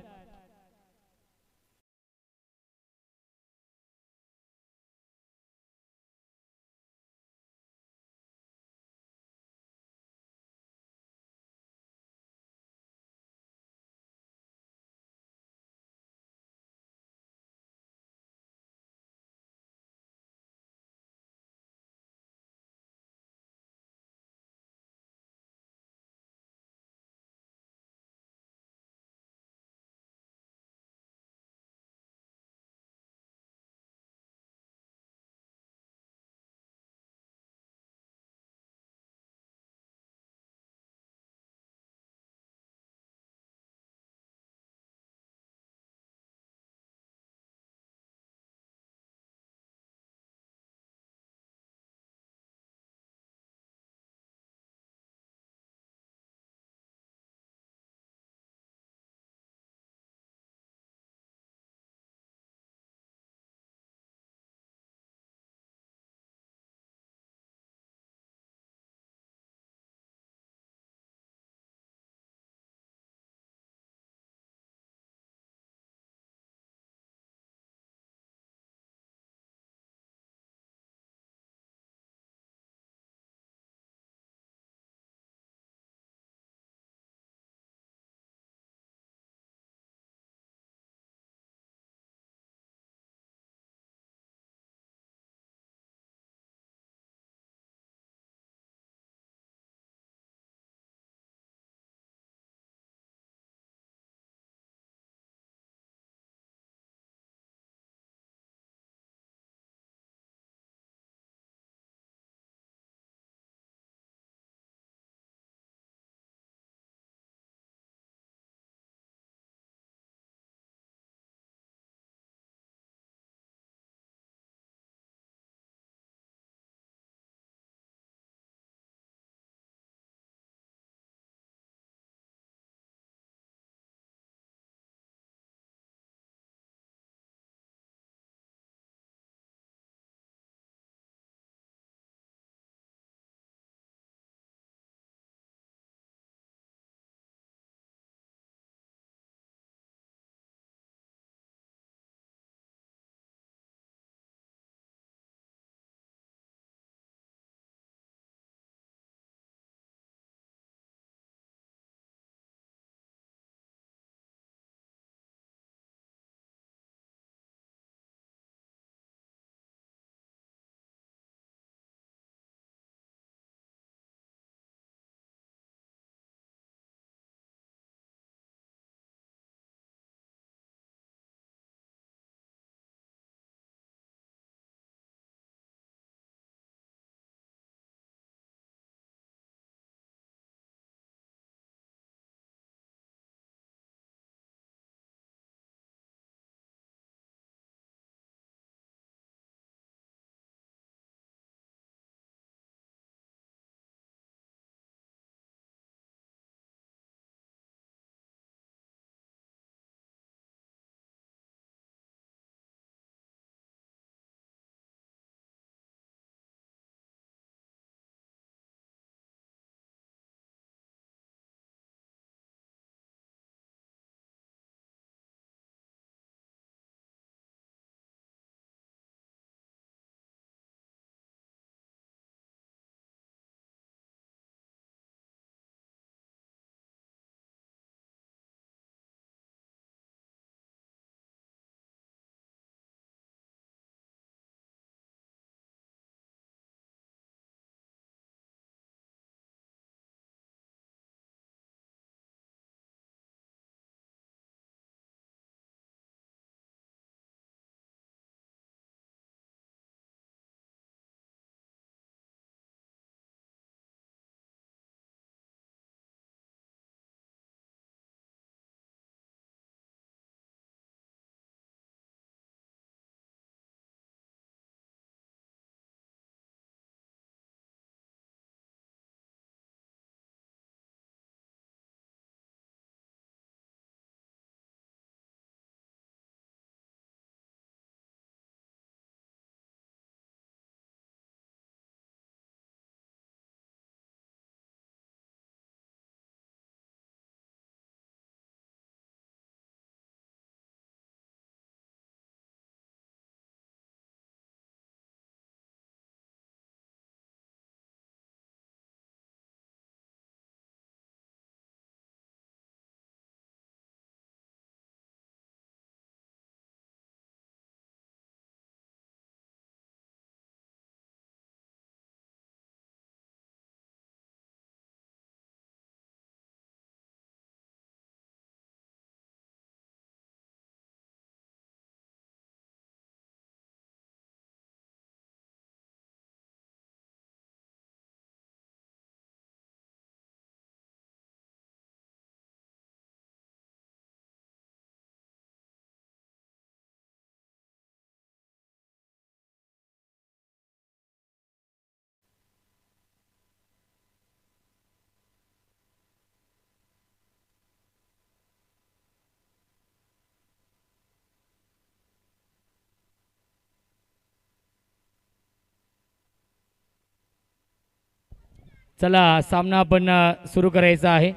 [SPEAKER 1] चला सामना आपण सुरू करायचा आहे.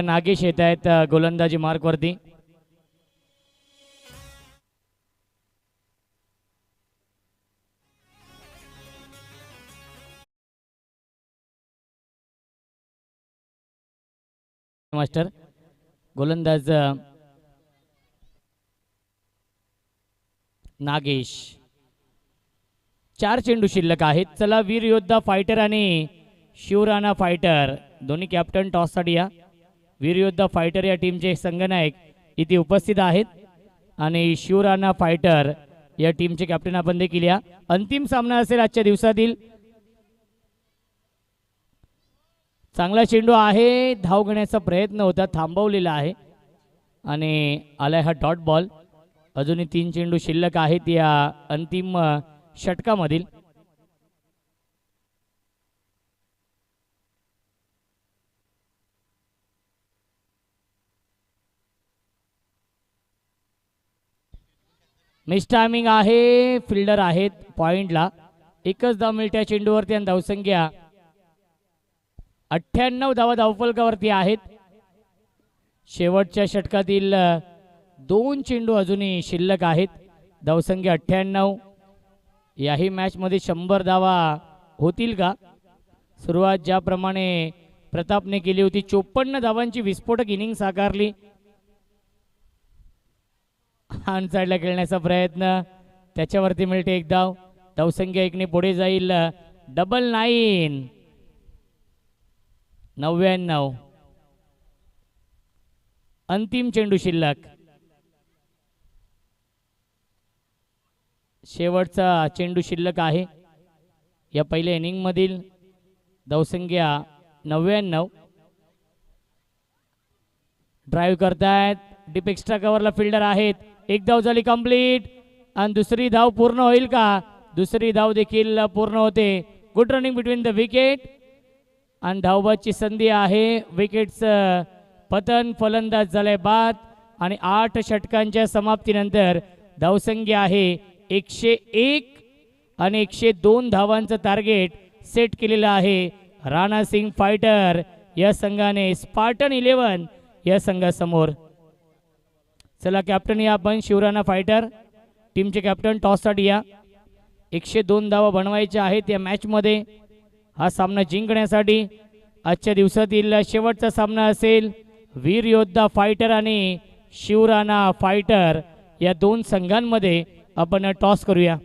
[SPEAKER 1] नागेश येत आहेत गोलंदाजी मार्कवरती. मास्टर गोलंदाज नागेश. 4 चेंडू शिल्लक आहेत. चला वीर योद्धा फायटर आणि शिवराणा फायटर दोन्ही कॅप्टन टॉससाठी या. वीर योद्धा फायटर या टीमचे संघनायक इथे उपस्थित आहेत आणि शिवराणा फायटर या टीमचे कॅप्टन आपण देखील या. अंतिम सामना असेल आजच्या दिवसातील. चांगला चेंडू आहे. धाव घेण्याचा प्रयत्न होता, थांबवलेला आहे आणि आलाय हा डॉट बॉल. अजूनही 3 चेंडू शिल्लक आहेत या अंतिम षटकामधील. मिस टायमिंग आहे. फिल्डर आहेत पॉइंटला. एकच धाव मिळत्या चेंडूवरती आणि धावसंख्या 98 धावा धावफलकावरती आहेत. शेवटच्या षटकातील 2 चेंडू अजूनही शिल्लक आहेत. धावसंख्या 98. याही मॅचमध्ये 100 धावा होतील का? सुरुवात ज्याप्रमाणे प्रतापने केली होती, 54 धावांची विस्फोटक इनिंग साकारली. साईडला खेळण्याचा प्रयत्न, त्याच्यावरती मिळते एक धाव. धावसंख्या 1 ने पुढे जाईल. 99. 99. अंतिम चेंडू शिल्लक. शेवटचा चेंडू शिल्लक आहे या पहिल्या इनिंग मधील. धावसंख्या 99. ड्राईव्ह करतायत. डीप एक्स्ट्रा कव्हरला फिल्डर आहेत. एक धाव झाली कंप्लीट आणि दुसरी धाव पूर्ण होईल का? दुसरी धाव देखील पूर्ण होते. Good running between the wicket आणि धावबादची संधी आहे. विकेटचं पतन, फलंदाज झालाय बाद आणि 8 षटकांच्या समाप्तीनंतर धावसंख्या आहे 101 आणि 102 धावांचं टार्गेट सेट केलेलं आहे राणा सिंग फायटर या संघाने स्पार्टन 11 या संघासमोर. चला कॅप्टन या आपण. शिवराणा फायटर टीमचे कॅप्टन टॉससाठी या. 102 धावा बनवायच्या आहेत या मॅचमध्ये. हा सामना जिंकण्यासाठी आजच्या दिवसातील शेवटचा सामना असेल. वीर योद्धा फायटर आणि शिवराणा फायटर या 2 संघांमध्ये आपण टॉस करूया.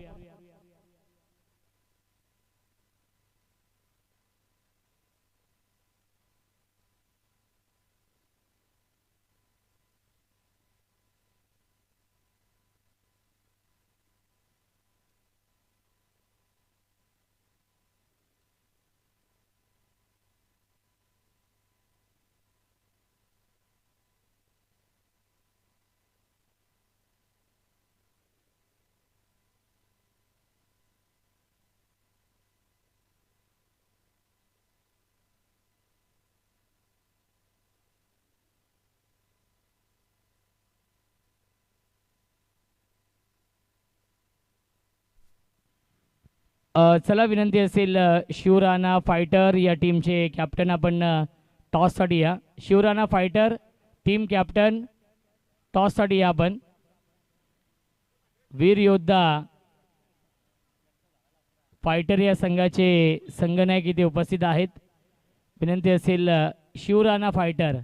[SPEAKER 1] चला विनंती असेल शिवराणा फायटर या टीमचे कॅप्टन आपण टॉससाठी या. शिवराणा फायटर टीम कॅप्टन टॉससाठी या आपण. वीर योद्धा फायटर या संघाचे संघनायक इथे उपस्थित आहेत. विनंती असेल शिवराणा फायटर.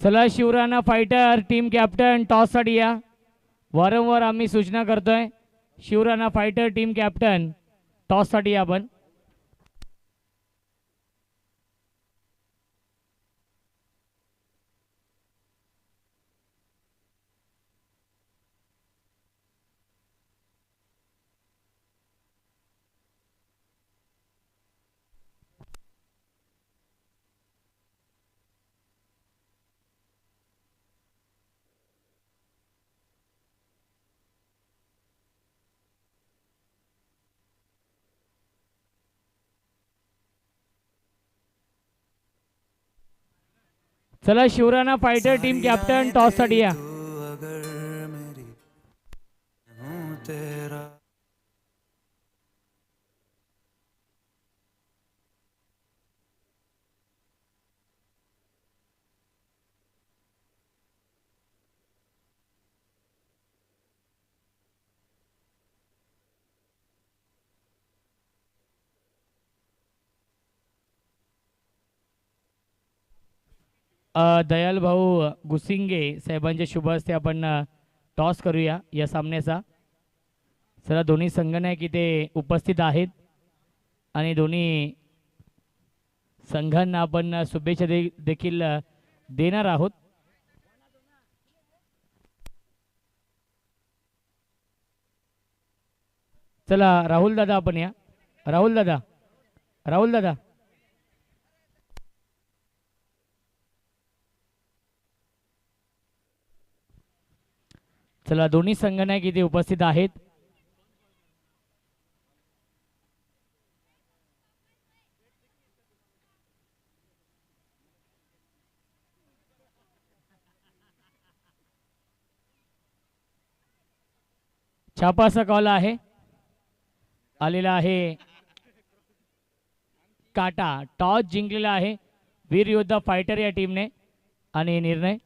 [SPEAKER 1] चला शिवराणा फायटर टीम कॅप्टन टॉससाठी या. वारंवार आम्ही सूचना करतोय. शिवराणा फायटर टीम कॅप्टन टॉससाठी या आपण. चला Shivrana fighter team captain toss साठी या. दयाल भाऊ गुसिंगे साहेबांच्या शुभ हस्ते आपण टॉस करूया या सामन्याचा. चला दोन्ही संघनायक इथे उपस्थित आहेत आणि दोन्ही संघांना आपण शुभेच्छा देखील देणार आहोत. चला राहुल दादा आपण या. राहुल दादा, राहुल दादा. चला दोन्ही संघनायक इथे उपस्थित आहेत. छापाचा कॉल आहे आलेला आहे. काटा टॉस जिंकलेला आहे वीर योद्धा फायटर या टीमने आणि निर्णय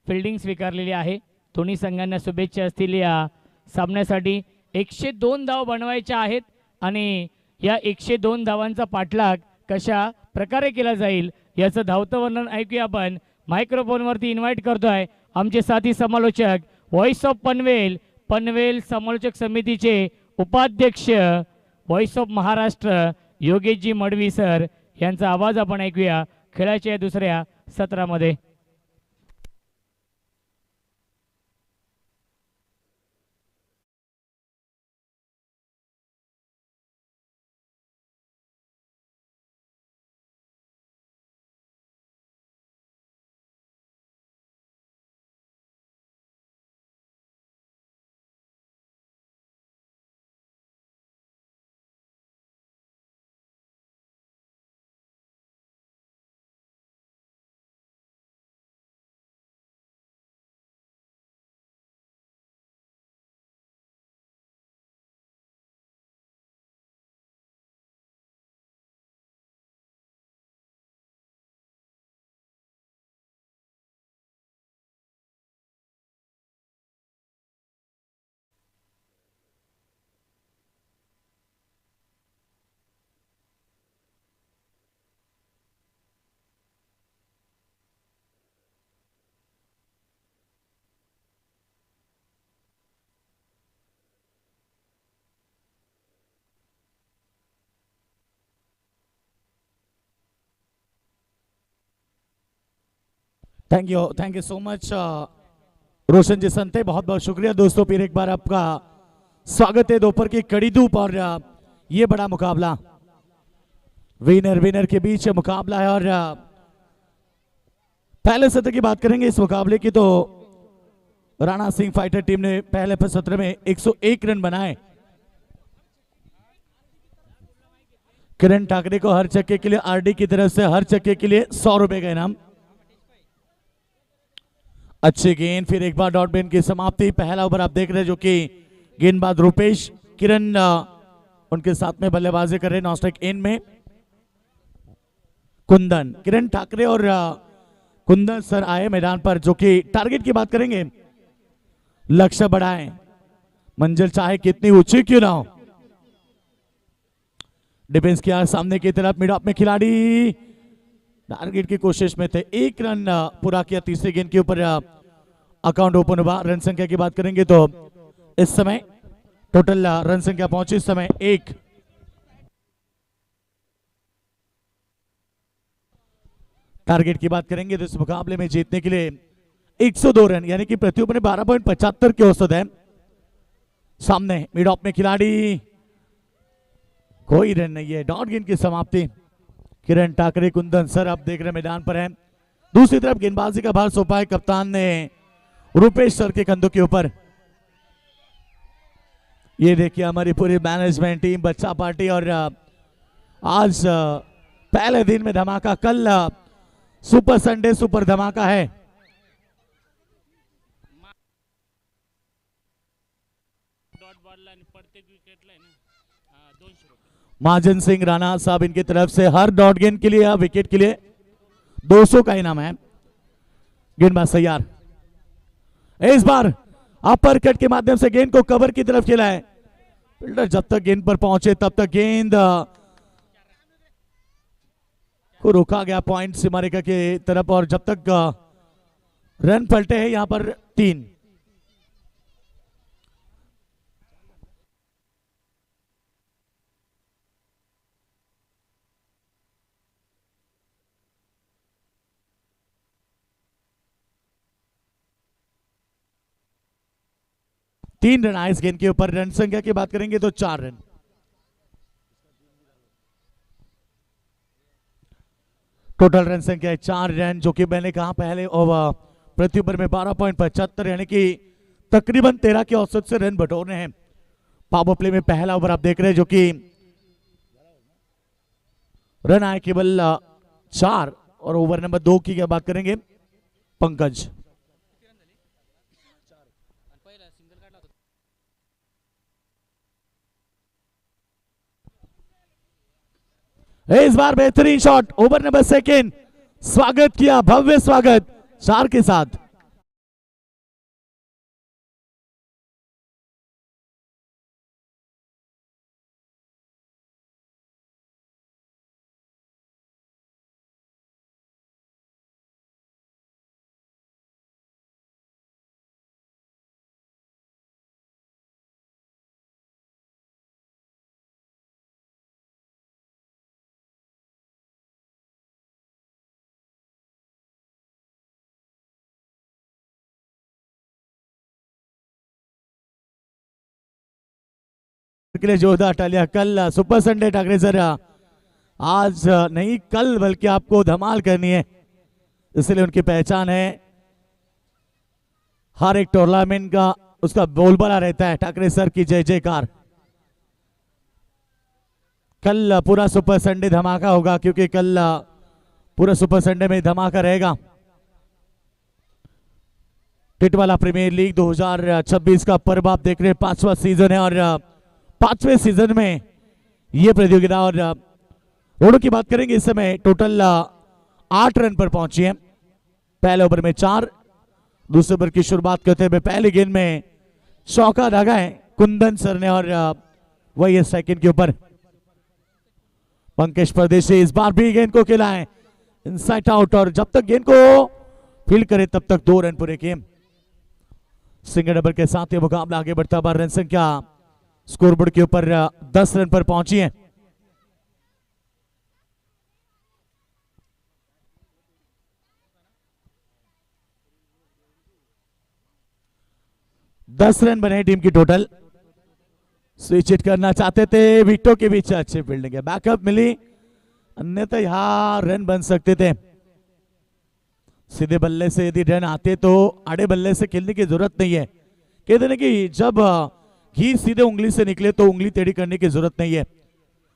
[SPEAKER 1] फिल्डिंग स्वीकारलेली आहे. दोन्ही संघांना शुभेच्छा असतील या सामन्यासाठी. 102 धाव बनवायच्या आहेत आणि या 102 धावांचा पाठलाग कशा प्रकारे केला जाईल याचं धावतं वर्णन ऐकूया आपण. मायक्रोफोनवरती इन्व्हाइट करतोय आमचे साथी समालोचक व्हॉइस ऑफ पनवेल, पनवेल समालोचक समितीचे उपाध्यक्ष voice of Maharashtra Yogeshji Madvi sir यांचा आवाज आपण ऐकूया खेळाच्या दुसऱ्या सत्रामध्ये.
[SPEAKER 2] Thank you so much Roshan ji Sante, बहुत बहुत शुक्रिया दोस्तों. फिर एक बार आपका स्वागत है दोपहर की कड़ी धूप और ये बड़ा मुकाबला विनर के बीच मुकाबला है. और पहले सत्र की बात करेंगे इस मुकाबले की तो राणा सिंह फाइटर टीम ने पहले सत्र में 101 रन बनाए. किरण ठाकरे को हर चक्के के लिए आरडी की तरफ से हर चक्के के लिए 100 रुपए का इनाम. अच्छी गेंद, फिर एक बार डॉट बेन की समाप्ति. पहला ओवर आप देख रहे हैं जो कि गेंदबाज रूपेश किरण उनके साथ में बल्लेबाजी कर रहे. नॉस्ट्राइक एंड में कुंदन, किरण ठाकरे और कुंदन सर आए मैदान पर जो कि टारगेट की बात करेंगे. लक्ष्य बढ़ाएं, मंजिल चाहे कितनी ऊंची क्यों ना हो. डिफेंस किया सामने की तरफ, मिड ऑफ में खिलाड़ी टारगेट की कोशिश में थे. 1 रन पूरा किया तीसरी गेंद के ऊपर. अकाउंट ओपन हुआ. रन संख्या की बात करेंगे तो इस समय टोटल रन संख्या पहुंची इस समय 1. टारगेट की बात करेंगे तो इस मुकाबले में जीतने के लिए 102 रन यानी कि प्रति ओवर 12.75 की औसत है. सामने मिड ऑफ में खिलाड़ी, कोई रन नहीं है. डॉट गेंद की समाप्ति. किरण ठाकरे कुंदन सर आप देख रहे मैदान पर हैं. दूसरी तरफ गेंदबाजी का भार सौंपा है कप्तान ने रूपेश सर के कंधों के ऊपर. ये देखिए हमारी पूरी मैनेजमेंट टीम, बच्चा पार्टी और आज पहले दिन में धमाका. कल सुपर संडे सुपर धमाका है। महाजन सिंह राणा साहब इनकी तरफ से हर डॉट गेंद के लिए या विकेट के लिए 200 का इनाम है। गेंदबाज तैयार, इस बार अपर कट के माध्यम से गेंद को कवर की तरफ खेला है। फील्डर जब तक गेंद पर पहुंचे तब तक गेंद को रोका गया पॉइंट सीमा रेखा के तरफ, और जब तक रन पलटे हैं यहां पर 3। तीन रन आए इस गेंद के ऊपर। रन संख्या की बात करेंगे तो 4 रन। टोटल रन संख्या है 4 रन, जो कि मैंने कहा पहले ओवर प्रति ओवर में 12.75 यानी कि तकरीबन 13 के औसत से रन बटोरने हैं। पावर प्ले में पहला ओवर आप देख रहे हैं जो कि रन आए केवल 4, और ओवर नंबर 2 की क्या बात करेंगे पंकज। इस बार बेहतरीन शॉट, ओवर नंबर 2, स्वागत किया, भव्य स्वागत 4 के साथ। के लिए जोरदार तालियां। कल सुपर संडे ठाकरे सर, आज नहीं कल बल्कि आपको धमाल करनी है, इसलिए उनकी पहचान है हर एक टूर्नामेंट का उसका बोलबाला रहता है ठाकरे सर की जय जयकार। कल पूरा सुपर संडे धमाका होगा, क्योंकि कल पूरा सुपर संडे में धमाका रहेगा। टिटवाला प्रीमियर लीग 2026 का पर्व आप देख रहे हैं, 5वां सीजन है, और 5वें सीजन में यह प्रतियोगिता, और रोडो की बात करेंगे इस समय टोटल 8 रन पर पहुंची है। पहले ओवर में 4, दूसरे ओवर की शुरुआत करते हुए पहली गेंद में चौका दागा है कुंदन सर ने, और वही सेकंड के ऊपर पंकज परदेशी इस बार भी गेंद को खेला है इनसाइड आउट, और जब तक गेंद को फील्ड करे तब तक 2 रन पूरे किए। सिंगल डबल के साथ ये मुकाबला आगे बढ़ता हुआ रन संख्या स्कोरबोर्ड के ऊपर 10 रन पर पहुंची है। दस रन बने टीम की टोटल। स्विच हिट करना चाहते थे, विकेटों के बीच अच्छी फील्डिंग है, बैकअप मिली, अन्यथा यहां रन बन सकते थे। सीधे बल्ले से यदि रन आते तो आड़े बल्ले से खेलने की जरूरत नहीं है। कहते हैं कि जब घी सीधे उंगली से निकले तो उंगली टेढ़ी करने की जरूरत नहीं है।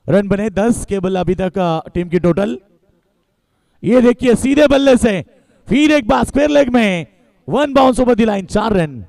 [SPEAKER 2] रन बने 10 केवल अभी तक टीम की टोटल। ये देखिए सीधे बल्ले से फिर एक बार स्क्वायर लेग में 1 bounce over the line, 4 run.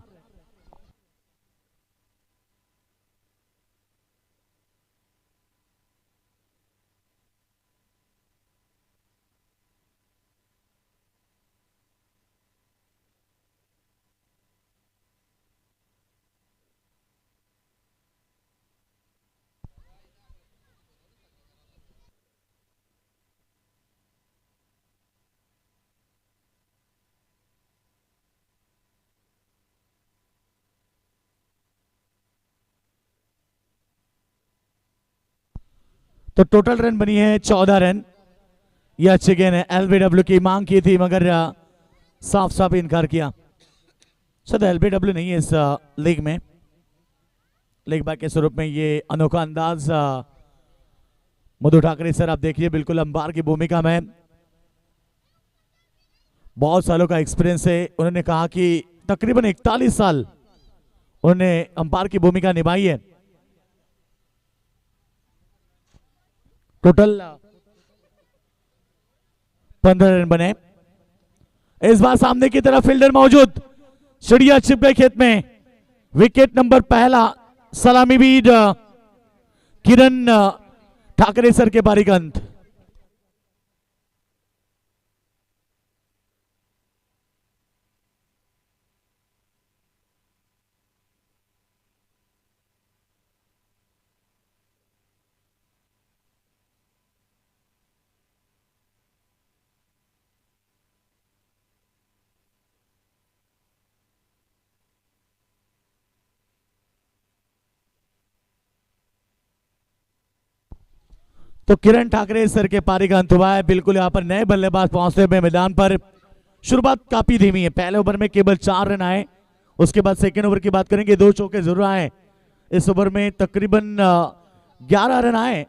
[SPEAKER 2] तो टोटल रन बनी है 14 रन। यह अच्छी गेंद है, एलबीडब्ल्यू की मांग की थी मगर साफ साफ इनकार किया। सर एलबीडब्ल्यू नहीं है इस लीग में, लीग बैक के स्वरूप में ये अनोखा अंदाज मधु ठाकरे सर आप देखिए बिल्कुल अंपायर की भूमिका में, बहुत सालों का एक्सपीरियंस है। उन्होंने कहा कि तकरीबन 41 साल उन्होंने अंपायर की भूमिका निभाई है। टोटल 15 रन बने। इस बार सामने की तरफ फील्डर मौजूद, चिड़िया छिप गए खेत में। विकेट नंबर पहला सलामीवीर किरण ठाकरे सर के पारी का अंत। तो किरण ठाकरे सर के पारी का अंत हुआ है। बिल्कुल यहाँ पर नए बल्लेबाज पहुंचते हुए मैदान पर। शुरुआत काफी धीमी है, पहले ओवर में केवल 4 रन आए। उसके बाद सेकेंड ओवर की बात करेंगे, 2 चौके जरूर आए। इस ओवर में तकरीबन 11 रन आए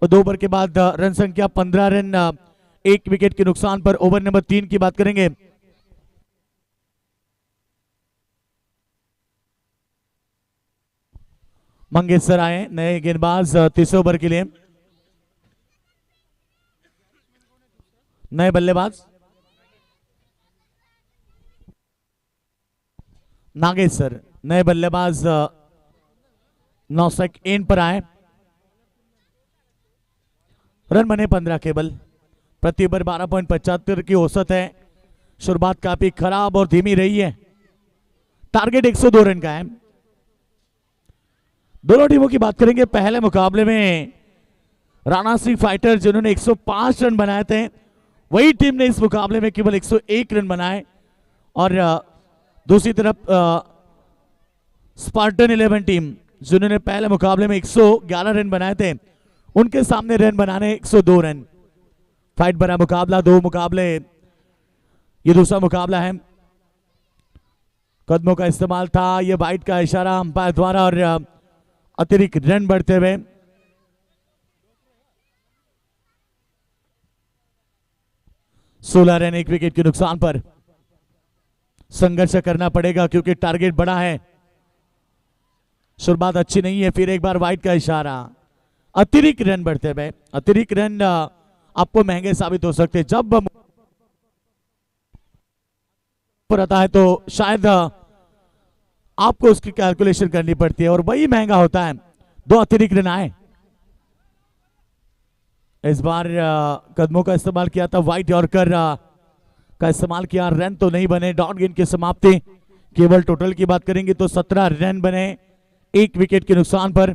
[SPEAKER 2] और 2 ओवर के बाद रन संख्या 15 रन, 1 विकेट के नुकसान पर। ओवर नंबर 3 की बात करेंगे, मंगेश सर आए नए गेंदबाज तीसरे ओवर के लिए। नए बल्लेबाज नागेश सर, नए बल्लेबाज नौसेक एंड पर आए। रन बने 15 केवल, प्रति ओवर 12.75 की औसत है। शुरुआत काफी खराब और धीमी रही है। टारगेट 102 रन का है। दोनों टीमों की बात करेंगे, पहले मुकाबले में राणा सिंह फाइटर जिन्होंने 105 रन बनाए थे, वही टीम ने इस मुकाबले में केवल 101 रन बनाए। और दूसरी तरफ स्पार्टन 11 टीम जिन्होंने पहले मुकाबले में 111 रन बनाए थे, उनके सामने रन बनाने 102 रन। फाइट भरा मुकाबला, 2 मुकाबले, ये दूसरा मुकाबला है। कदमों का इस्तेमाल था, ये वाइड का इशारा अंपायर द्वारा और अतिरिक्त रन बढ़ते हुए। सोलह रन 1 विकेट के नुकसान पर। संघर्ष करना पड़ेगा क्योंकि टारगेट बड़ा है। शुरुआत अच्छी नहीं है, फिर एक बार वाइड का इशारा, अतिरिक्त रन बढ़ते हुए। अतिरिक्त रन आपको महंगे साबित हो सकते हैं। जब रहता है तो शायद आपको उसकी कैलकुलेशन करनी पड़ती है और वही महंगा होता है। 2 अतिरिक्त रन आए। इस बार कदमों का इस्तेमाल किया था, वाइट यॉर्कर का इस्तेमाल किया। रन तो नहीं बने, डॉट गेंद की समाप्ति। केवल टोटल की बात करेंगे तो 17 रन बने 1 विकेट के नुकसान पर।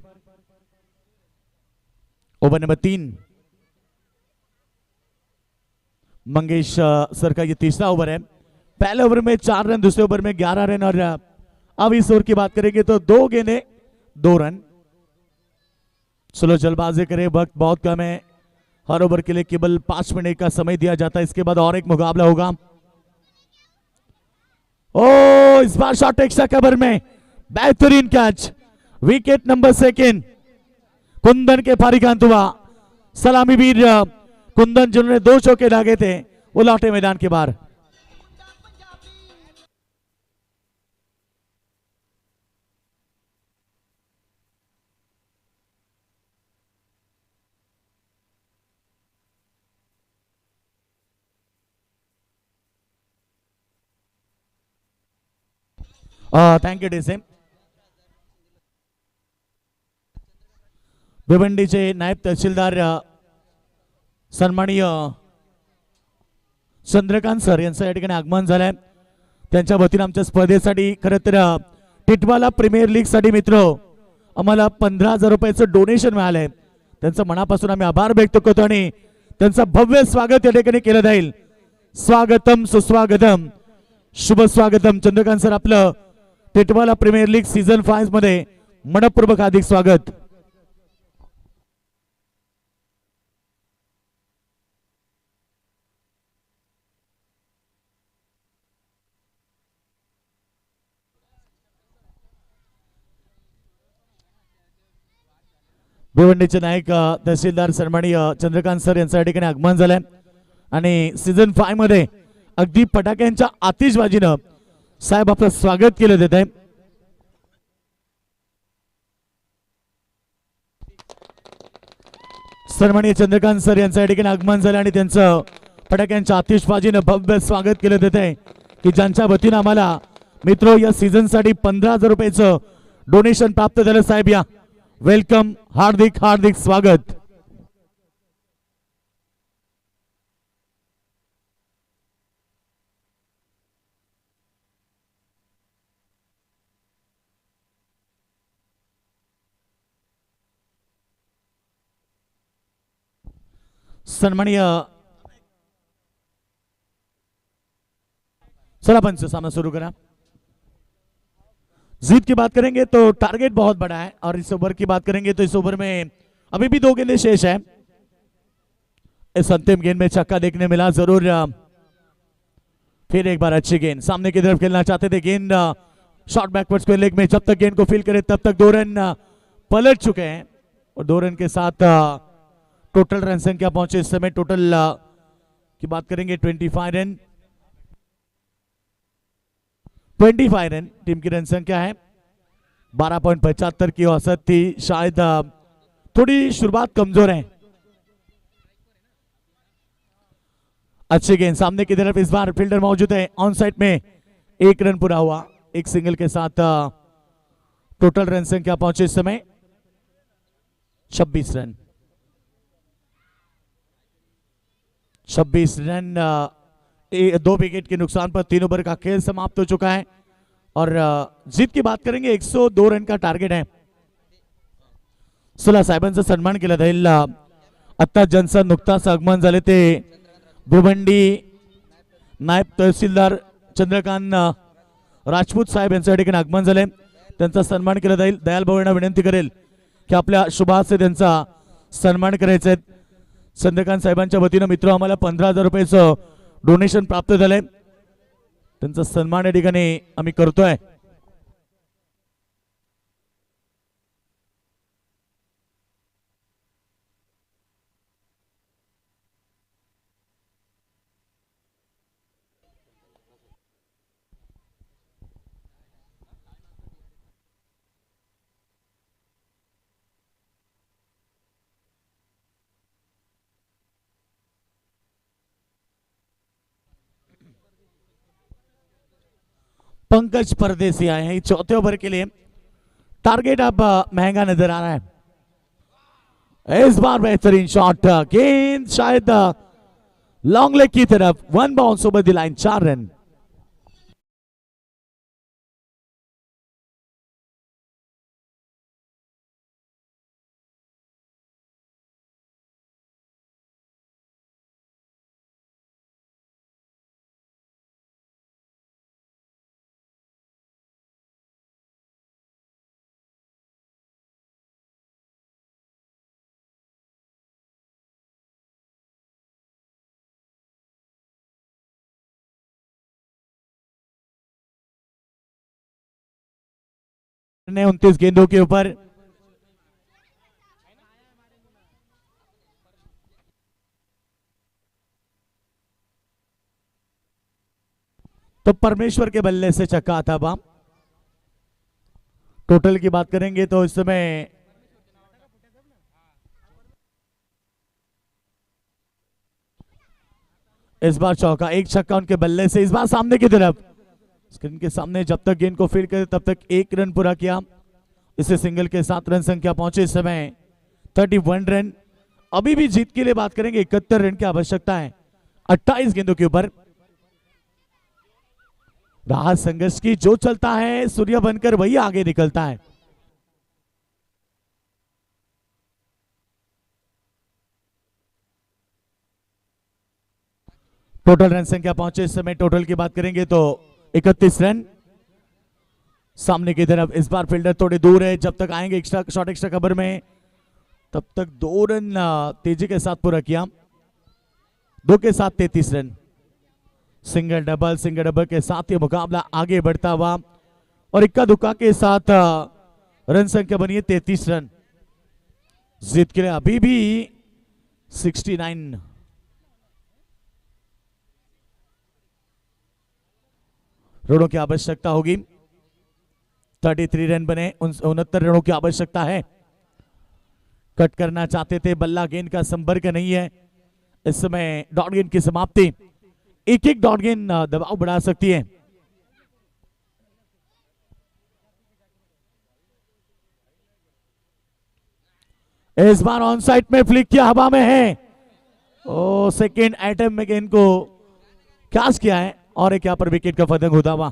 [SPEAKER 2] ओवर नंबर 3, मंगेश सर का ये तीसरा ओवर है। पहले ओवर में 4 रन, दूसरे ओवर में 11 रन और अब इस ओवर की बात करेंगे तो 2 गेंदें 2 रन। स्लो जल्दबाजी करे, वक्त बहुत कम है। हर ओवर के लिए केवल 5 मिनट का समय दिया जाता है। इसके बाद और एक मुकाबला होगा। ओ, इस बार शॉट एक्स्ट्रा कवर में बेहतरीन कैच। विकेट नंबर 2 कुंदन के पारी का अंत हुआ। सलामी वीर कुंदन जिन्होंने 2 चौके दागे थे, वो लौटे मैदान के बाहर। Thank you DC. भिवंडीचे नायब तहसीलदार सन्माननीय चंद्रकांत सर यांचं या ठिकाणी आगमन झालंय। त्यांच्या वतीने आमच्या स्पर्धेसाठी खरं तर टिटवाला प्रीमियर लीग साठी मित्र आम्हाला 15,000 रुपयाचं डोनेशन मिळालंय। त्यांचं मनापासून आम्ही आभार व्यक्त करतो आणि त्यांचं भव्य स्वागत या ठिकाणी केलं जाईल। स्वागतम सुस्वागतम, शुभ स्वागतम। चंद्रकांत सर, आपलं टिटवाला प्रीमियर लीग सीझन 5 मध्ये मनपूर्वक हार्दिक स्वागत। भिवंडीचे नायक तहसीलदार सन्माननीय चंद्रकांत सर यांच्या ठिकाणी आगमन झालंय आणि सीझन 5 मध्ये अगदी फटाक्यांच्या आतिषबाजीनं साहेब आपलं स्वागत केलं देत आहे। सन्माननीय चंद्रकांत सर यांच्या ठिकाणी आगमन झालं आणि त्यांचं फटाक्यांच्या आतिषबाजीनं भव्य स्वागत केलं जात आहे की ज्यांच्या वतीनं आम्हाला मित्र या सीझन साठी 15,000 रुपयाचं डोनेशन प्राप्त झालं. साहेब या वेलकम, हार्दिक हार्दिक स्वागत. सन्माननीय चला पंच सामना शुरू करा. जीत की बात करेंगे तो टारगेट बहुत बड़ा है और इस ओवर की बात करेंगे तो इस ओवर में अभी भी 2 गेंदें शेष है. इस अंतिम गेंद में छक्का देखने मिला जरूर. फिर एक बार अच्छी गेंद सामने की तरफ खेलना चाहते थे. गेंद शॉर्ट बैकवर्ड स्क्वायर लेग में जब तक गेंद को फील करे तब तक 2 रन पलट चुके हैं और 2 रन के साथ टोटल रन संख्या पहुंचे इस समय. टोटल की बात करेंगे 25 रन. 25 रन टीम की रन संख्या है. 12.75 की औसत थी. शायद थोड़ी शुरुआत कमजोर है. अच्छी गेंद सामने की तरफ. इस बार फील्डर मौजूद है ऑन साइड में. 1 रन पूरा हुआ. एक सिंगल के साथ टोटल रन संख्या पहुंचे इस समय 26 रन. 26 रन 2 विकेट के नुकसान पर 3 ओवर का खेल समाप्त हो चुका है और जीत की बात करेंगे 102 रन का टार्गेट है. सुला साहेबांचं सन्मान केला जाईल. आता ज्यांचं नुकताच आगमन झाले ते भिवंडी नायब तहसीलदार चंद्रकांत राजपूत साहेब यांच्या ठिकाणी आगमन झाले. त्यांचा सन्मान केला जाईल. दयाल भाऊ यांना विनंती करेल की आपल्या शुभाचे त्यांचा सन्मान करायचा आहे. चंद्रकांत साहेबांच्या वतीनं मित्र आम्हाला 15,000 रुपयाचं डोनेशन प्राप्त झालंय. त्यांचा सन्मान या ठिकाणी आम्ही करतोय. पंकज परदेसी आए हैं 4थे ओवर के लिए. टारगेट अब महंगा नजर आ रहा है. इस बार बेहतरीन शॉट. गेंद शायद लॉन्ग लेग की तरफ. 1 bounce over the line. 4 run. ने 29 गेंदों के ऊपर तो परमेश्वर के बल्ले से छक्का आता. बाम टोटल की बात करेंगे तो इस समय इस बार चौका. एक छक्का उनके बल्ले से. इस बार सामने की तरफ स्क्रीन के सामने जब तक गेंद को फील्ड करे तब तक 1 रन पूरा किया. इसे सिंगल के साथ रन संख्या पहुंचे इस समय 31 रन. अभी भी जीत के लिए बात करेंगे 71 रन की आवश्यकता है 28 गेंदों के ऊपर. राह संघर्ष की. जो चलता है सूर्य बनकर वही आगे निकलता है. टोटल रन संख्या पहुंचे इस समय. टोटल की बात करेंगे तो 31 रन. सामने की तरफ इस बार फील्डर थोड़े दूर है. जब तक आएंगे एक्स्ट्रा शॉट एक्स्ट्रा कवर में तब तक 2 रन तेजी के साथ पूरा किया. 2 के साथ 33 रन. सिंगल डबल के साथ ये मुकाबला आगे बढ़ता हुआ और इक्का दुक्का के साथ रन संख्या बनी है 33 रन. जीत के लिए अभी भी 69 रनों की आवश्यकता होगी. 33 रन बने. 69 रनों की आवश्यकता है. कट करना चाहते थे. बल्ला गेंद का संपर्क नहीं है. इस समय डॉट गेंद की समाप्ति, एक एक डॉट गेंद दबाव बढ़ा सकती है। इस बार ऑन साइड में फ्लिक किया, हवा में है। ओ सेकेंड आइटम में गेंद को कैच किया है और एक यहां पर विकेट का पतंग होता हुआ।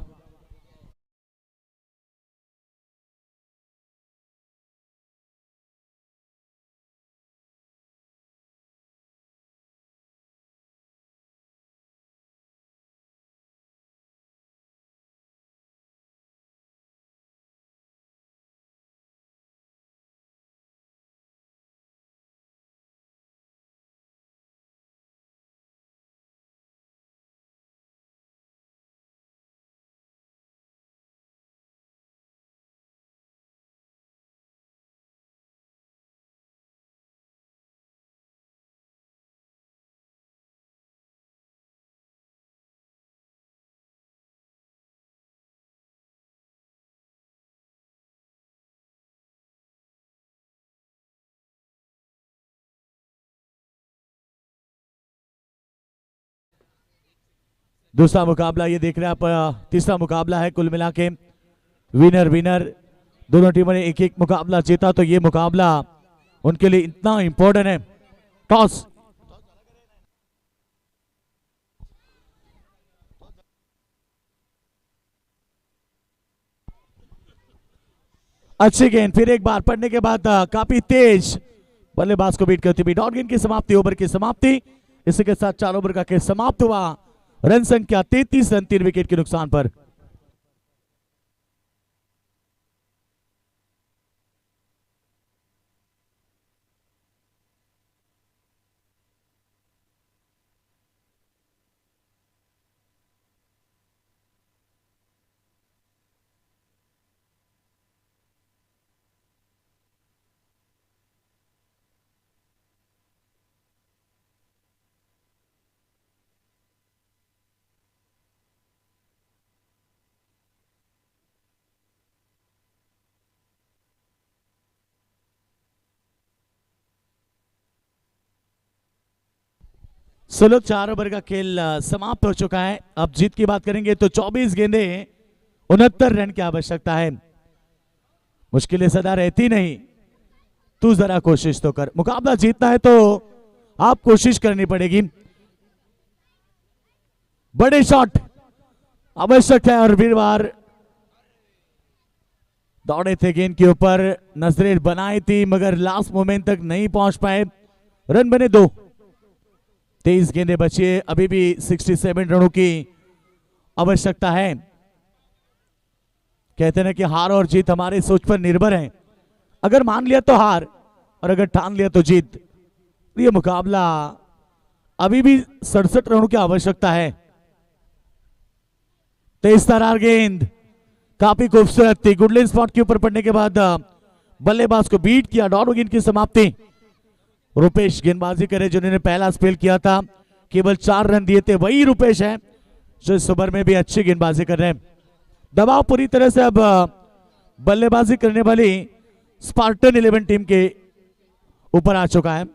[SPEAKER 2] दूसरा मुकाबला ये देख रहे हैं आप, तीसरा मुकाबला है कुल मिला के विनर विनर। दोनों टीमों ने एक एक मुकाबला जीता, तो ये मुकाबला उनके लिए इतना इंपॉर्टेंट है। टॉस, अच्छी गेंद, फिर एक बार पड़ने के बाद काफी तेज बल्लेबाज को बीट करती हुई डॉट गेंद की समाप्ति, ओवर की समाप्ति। इसी के साथ 4 ओवर का खेल समाप्त हुआ। रन संख्या 33 रन, 3 विकेट के नुकसान पर। सोलह 4 ओवर का खेल समाप्त हो चुका है। अब जीत की बात करेंगे तो 24 गेंदे 69 रन की आवश्यकता है। मुश्किलें सदा रहती नहीं, तू जरा कोशिश तो कर। मुकाबला जीतना है तो आप कोशिश करनी पड़ेगी। बड़े शॉट आवश्यक है और वीरवार दौड़े थे गेंद के ऊपर, नजरें बनाई थी मगर लास्ट मोमेंट तक नहीं पहुंच पाए। रन बने 2, 23 गेंदे बची है, अभी भी 67 रनों की आवश्यकता है। कहते हैं कि हार और जीत हमारे सोच पर निर्भर है। अगर मान लिया तो हार और अगर ठान लिया तो जीत। ये मुकाबला अभी भी 67 रनों की आवश्यकता है। तेज तरार गेंद काफी खूबसूरत थी, गुडलैंड स्पॉट के ऊपर पड़ने के बाद बल्लेबाज को बीट किया। डॉट गेंद की समाप्ति। रुपेश गेंदबाजी करे जिन्होंने पहला स्पेल किया था, केवल 4 रन दिए थे, वही रुपेश है जो इस ओवर में भी अच्छी गेंदबाजी कर रहे हैं। दबाव पूरी तरह से अब बल्लेबाजी करने वाली स्पार्टन 11 टीम के ऊपर आ चुका है।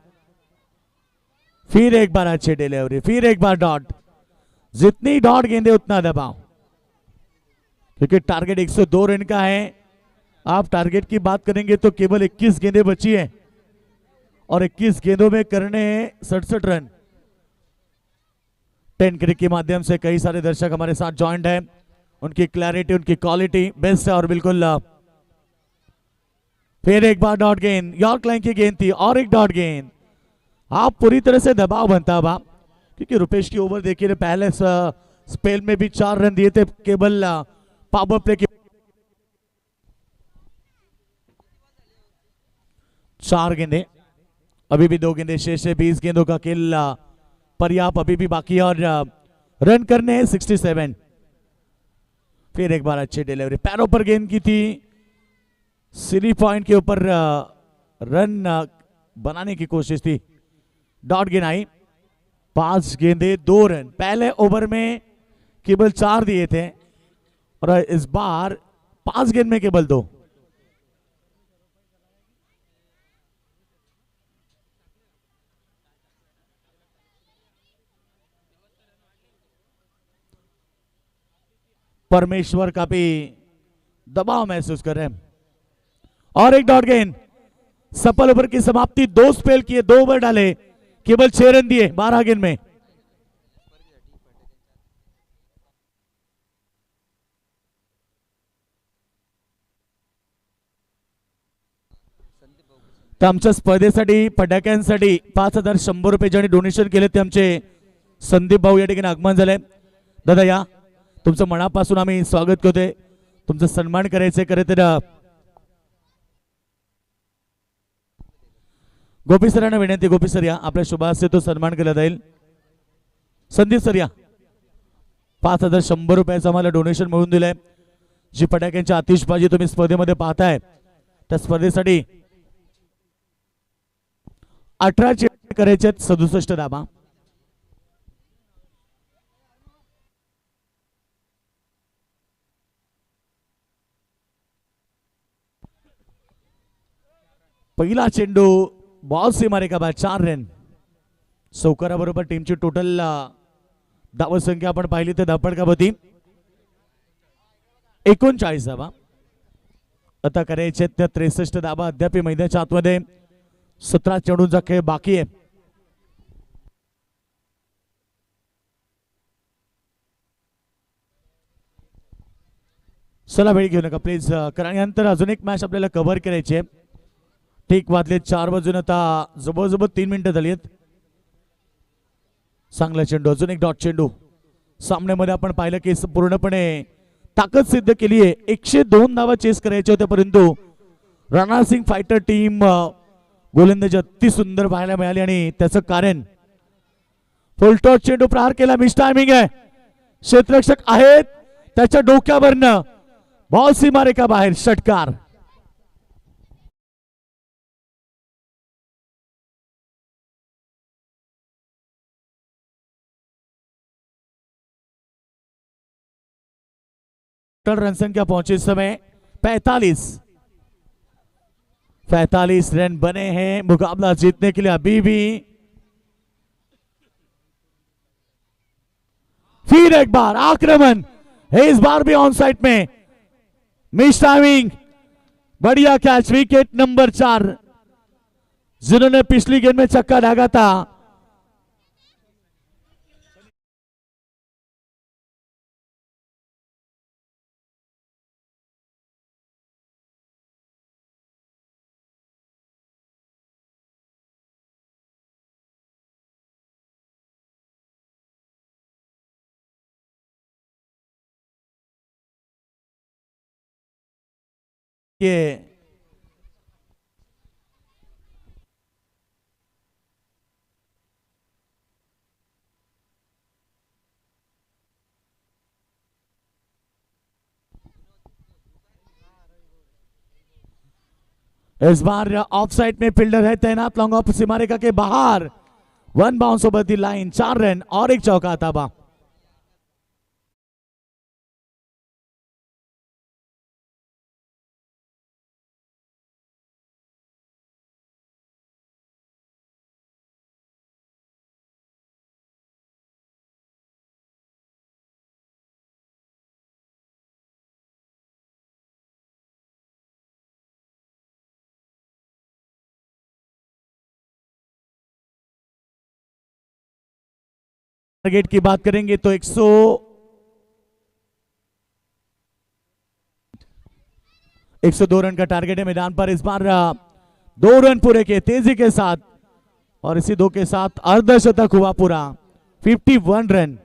[SPEAKER 2] फिर एक बार अच्छी डिलीवरी, फिर एक बार डॉट। जितनी डॉट गेंदे उतना दबाव, क्योंकि टारगेट 102 रन का है। आप टारगेट की बात करेंगे तो केवल 21 गेंदें बची है और 21 गेंदों में करने 67 रन। 10 क्रिक के माध्यम से कई सारे दर्शक हमारे साथ ज्वाइंट है। उनकी क्लैरिटी, उनकी क्वालिटी बेस्ट है और बिल्कुल फिर एक बार डॉट गेंद, यॉर्क लाइन की गेंद थी और एक डॉट गेंद। आप पूरी तरह से दबाव बनता हुआ, क्योंकि रुपेश की ओवर देखिए, पहले स्पेल में भी 4 रन दिए थे, केवल पावर प्ले के 4 गेंदे, अभी भी 2 गेंदे शेष है। 20 गेंदों का खेल पर्याप्त अभी भी बाकी है और रन करने हैं 67। फिर एक बार अच्छी डिलीवरी, पैरों पर गेंद की थी, सीरी पॉइंट के ऊपर रन बनाने की कोशिश थी। डॉट गेंद आई, 5 गेंदे 2 रन। पहले ओवर में केवल 4 दिए थे और इस बार 5 गेंद में केवल 2। परमेश्वर काफी दबाव महसूस कर रहे हैं और एक डॉट गेंद। सफल ओवर की समाप्ति, 2 स्पेल किए, 2 ओवर डाले, केवल 6 रन दिए 12 गेंद में। तर आमच्या स्पर्धेसाठी फटाक्यांसाठी 5100 रुपये ज्यांनी डोनेशन केले ते आमचे संदीप भाऊ या ठिकाणी आगमन झाले। दादा या, तुमचं मनापासून आम्ही स्वागत करतोय, तुमचा सन्मान करायचंय खरं तर। गोपी सरांना विनंती, गोपी सर या, आपल्या शुभास्ते तो सन्मान केला जाईल। संदीप सर या, 5100 रुपयाचं आम्हाला डोनेशन मिळून दिलंय। जी फटाक्यांची आतिषबाजी तुम्ही स्पर्धेमध्ये पाहताय त्या स्पर्धेसाठी 18 चेंडू करायचे आहेत, 67 धावा। पहिला चेंडू बॉल सीमारेखा बाद, 4 रन। सौकाराबरोबर टीमची टोटल धावसंख्या आपण पाहिली तर धडपडका होती 39 धावा। आता करायचे त्या 63 धावा अद्याप मैदानाच्या आतमध्ये 17 चेंडूंचा खेळ बाकी आहे। चला वेळ घेऊ नका प्लीज, कारण यानंतर अजून एक मॅच आपल्याला कव्हर करायची आहे। ठीक वाजले 4 वाजून आता जवळजवळ 3 मिनिटं झाली आहेत। चांगला चेंडू, अजून एक डॉट चेंडू। सामन्यामध्ये आपण पाहिलं की पूर्णपणे ताकद सिद्ध केली आहे। 102 धावा चेस करायच्या होत्या, परंतु राणा सिंग फायटर टीम गोलंदाजी अति सुंदर पाहायला मिळाली आणि त्याचं कारण फुलटॉस चेंडू प्रहार केला, मिस टायमिंग आहे, क्षेत्ररक्षक आहेत त्याच्या डोक्यावरनं बॉल सीमारेखा बाहेर, षटकार। टोटल रन संख्या पहुंचे इस समय 45 रन बने हैं मुकाबला जीतने के लिए। अभी भी फिर एक बार आक्रमण है, इस बार भी ऑन साइड में, मिस टाइमिंग, बढ़िया कैच, विकेट नंबर 4। जिन्होंने पिछली गेंद में छक्का दागा था ये इस बार ऑफ साइड में फील्डर है तैनात, लॉन्ग ऑफ सीमारेखा के बाहर, 1 bounce over the line, 4 run और एक चौका था। टारगेट की बात करेंगे तो 102 रन का टारगेट है मैदान पर। इस बार 2 रन पूरे किए तेजी के साथ और इसी 2 के साथ अर्धशतक हुआ पूरा, 51 रन।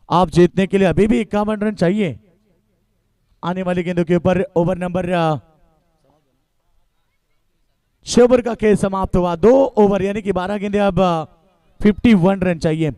[SPEAKER 2] आप जीतने के लिए अभी भी 51 रन चाहिए। आने वाली गेंदों के ऊपर ओवर नंबर 6 ओवर का खेल समाप्त हुआ। 2 ओवर यानी कि 12 गेंदे, अब 51 रन चाहिए।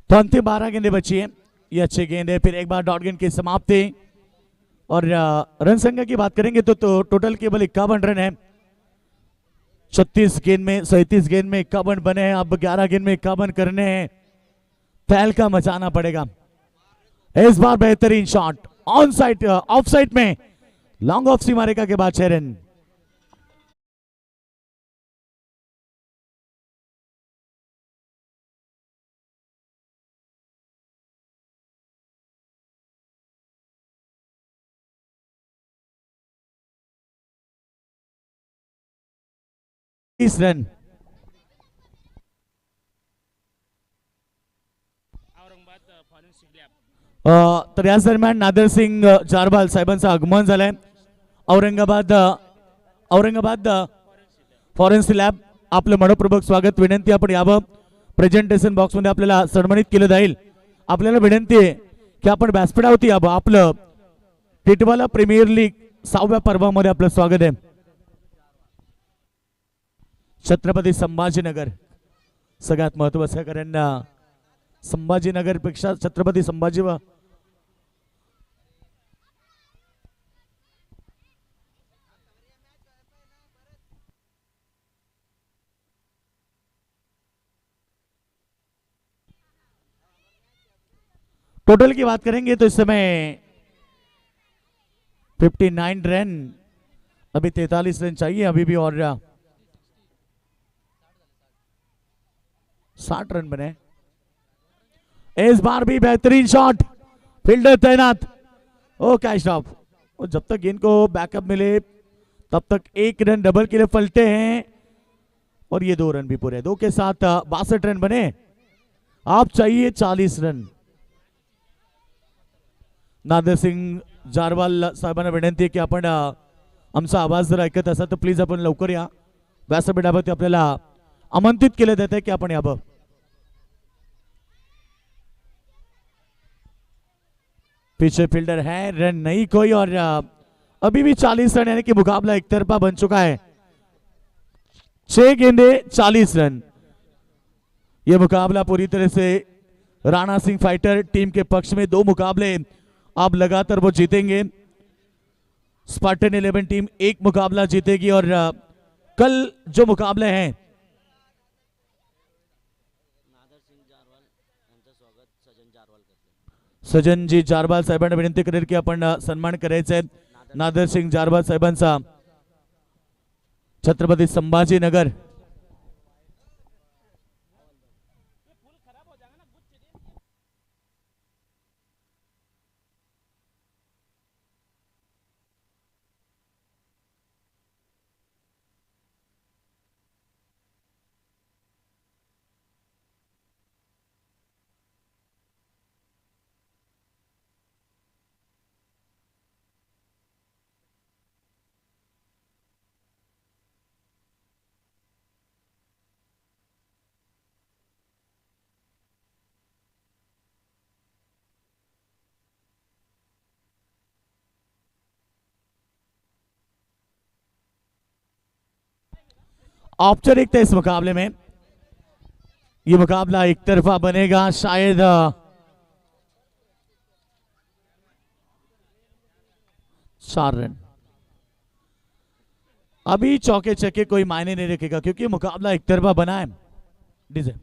[SPEAKER 2] तो अंतिम 12 गेंदें बची है, ये अच्छी गेंद है। फिर एक बार डॉट गेंद की समाप्ति। और रन संख्या की बात करेंगे तो टोटल केवल 51 रन है। 36 गेंद में 37 गेंद में 51 बने हैं। अब 11 गेंद में 51 करने हैं, तहलका मचाना पड़ेगा। इस बार बेहतरीन shot on side, of side में लॉन्ग ऑफ सीमा रेखा के बाद 6 रन। इस रन तर याच दरम्यान नादर सिंग जारवाल साहेबांचं आगमन झालंय। औरंगाबाद फॉरेन्सिक लॅब आपलं मनपूर्वक स्वागत, विनंती आपण यावं। प्रेझेंटेशन बॉक्स मध्ये आपल्याला सन्मानित केलं जाईल। आपल्याला विनंती आहे की आपण व्यासपीठावरती यावं। आपलं टिटवाला प्रीमियर लीग 6व्या पर्वामध्ये आपलं स्वागत आहे। छत्रपती संभाजीनगर सगळ्यात महत्वाचं, कारण संभाजीनगर पेक्षा छत्रपती संभाजी व टोटल की बात करेंगे तो इस समय 59 रन, अभी 43 रन चाहिए अभी भी, और 60 रन बने। इस बार भी बेहतरीन शॉट, फील्डर तैनात, ओ कैच स्टॉप। और जब तक गेंद को बैकअप मिले तब तक 1 रन डबल के लिए पलटे हैं, और ये 2 रन भी पूरे, 2 के साथ 62 रन बने। आप चाहिए 40 रन। नादर सिंग जारवाल साहेबांना विनंती आहे की आपण आमचा आवाज जर ऐकत असाल तर प्लीज आपण लवकर या। व्यासपीठावरती आपल्याला आमंत्रित केलं जात आहे की आपण यावं। पीछे फील्डर है, रन नहीं कोई, और अभी भी 40 रन, यानी कि मुकाबला एक तरफा बन चुका है। 6 गेंदे 40 रन। यह मुकाबला पूरी तरह से राणा सिंह फाइटर टीम के पक्ष में। 2 मुकाबले अब लगातार वो जीतेंगे। स्पार्टन 11 टीम 1 मुकाबला जीतेगी, और कल जो मुकाबले हैं सजन जी जारवाल साहेबांना विनंती करेल की आपण सन्मान करायचा आहे नादर सिंग जारवाल साहेबांचा, छत्रपती संभाजीनगर। औपचारिकता इस मुकाबले में, ये मुकाबला एक तरफा बनेगा शायद। 4 रन, अभी चौके चक्के कोई मायने नहीं रखेगा क्योंकि मुकाबला एक तरफा बना है। डीजे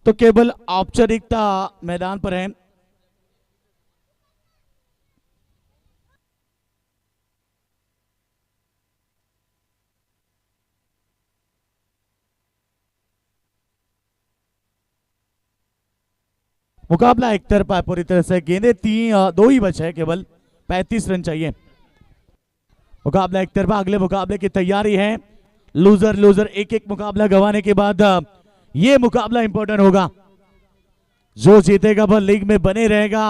[SPEAKER 2] तो केवल औपचारिकता मैदान पर है। मुकाबला एक तरफा है पूरी तरह से। गेंदे दो ही बचे हैं, केवल 35 रन चाहिए। मुकाबला एक तरफा। अगले मुकाबले की तैयारी है। लूजर लूजर, एक एक मुकाबला गंवाने के बाद ये मुकाबला इंपॉर्टेंट होगा। जो जीतेगा वह लीग में बने रहेगा।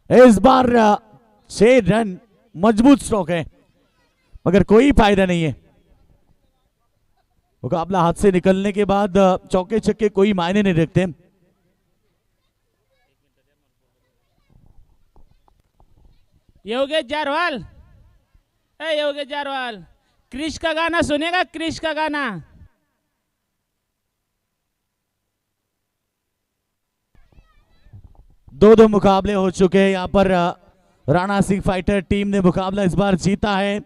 [SPEAKER 2] इस बार 6 रन मजबूत स्ट्रोक है, मगर कोई फायदा नहीं है। मुकाबला हाथ से निकलने के बाद चौके छक्के कोई मायने नहीं रखते।
[SPEAKER 3] योगेश जारवाल, योगेश जारवाल, क्रिश का गाना सुनेगा? क्रिश का गाना।
[SPEAKER 2] दो मुकाबले हो चुके हैं यहाँ पर। राणा सिंह फाइटर टीम ने मुकाबला इस बार जीता है।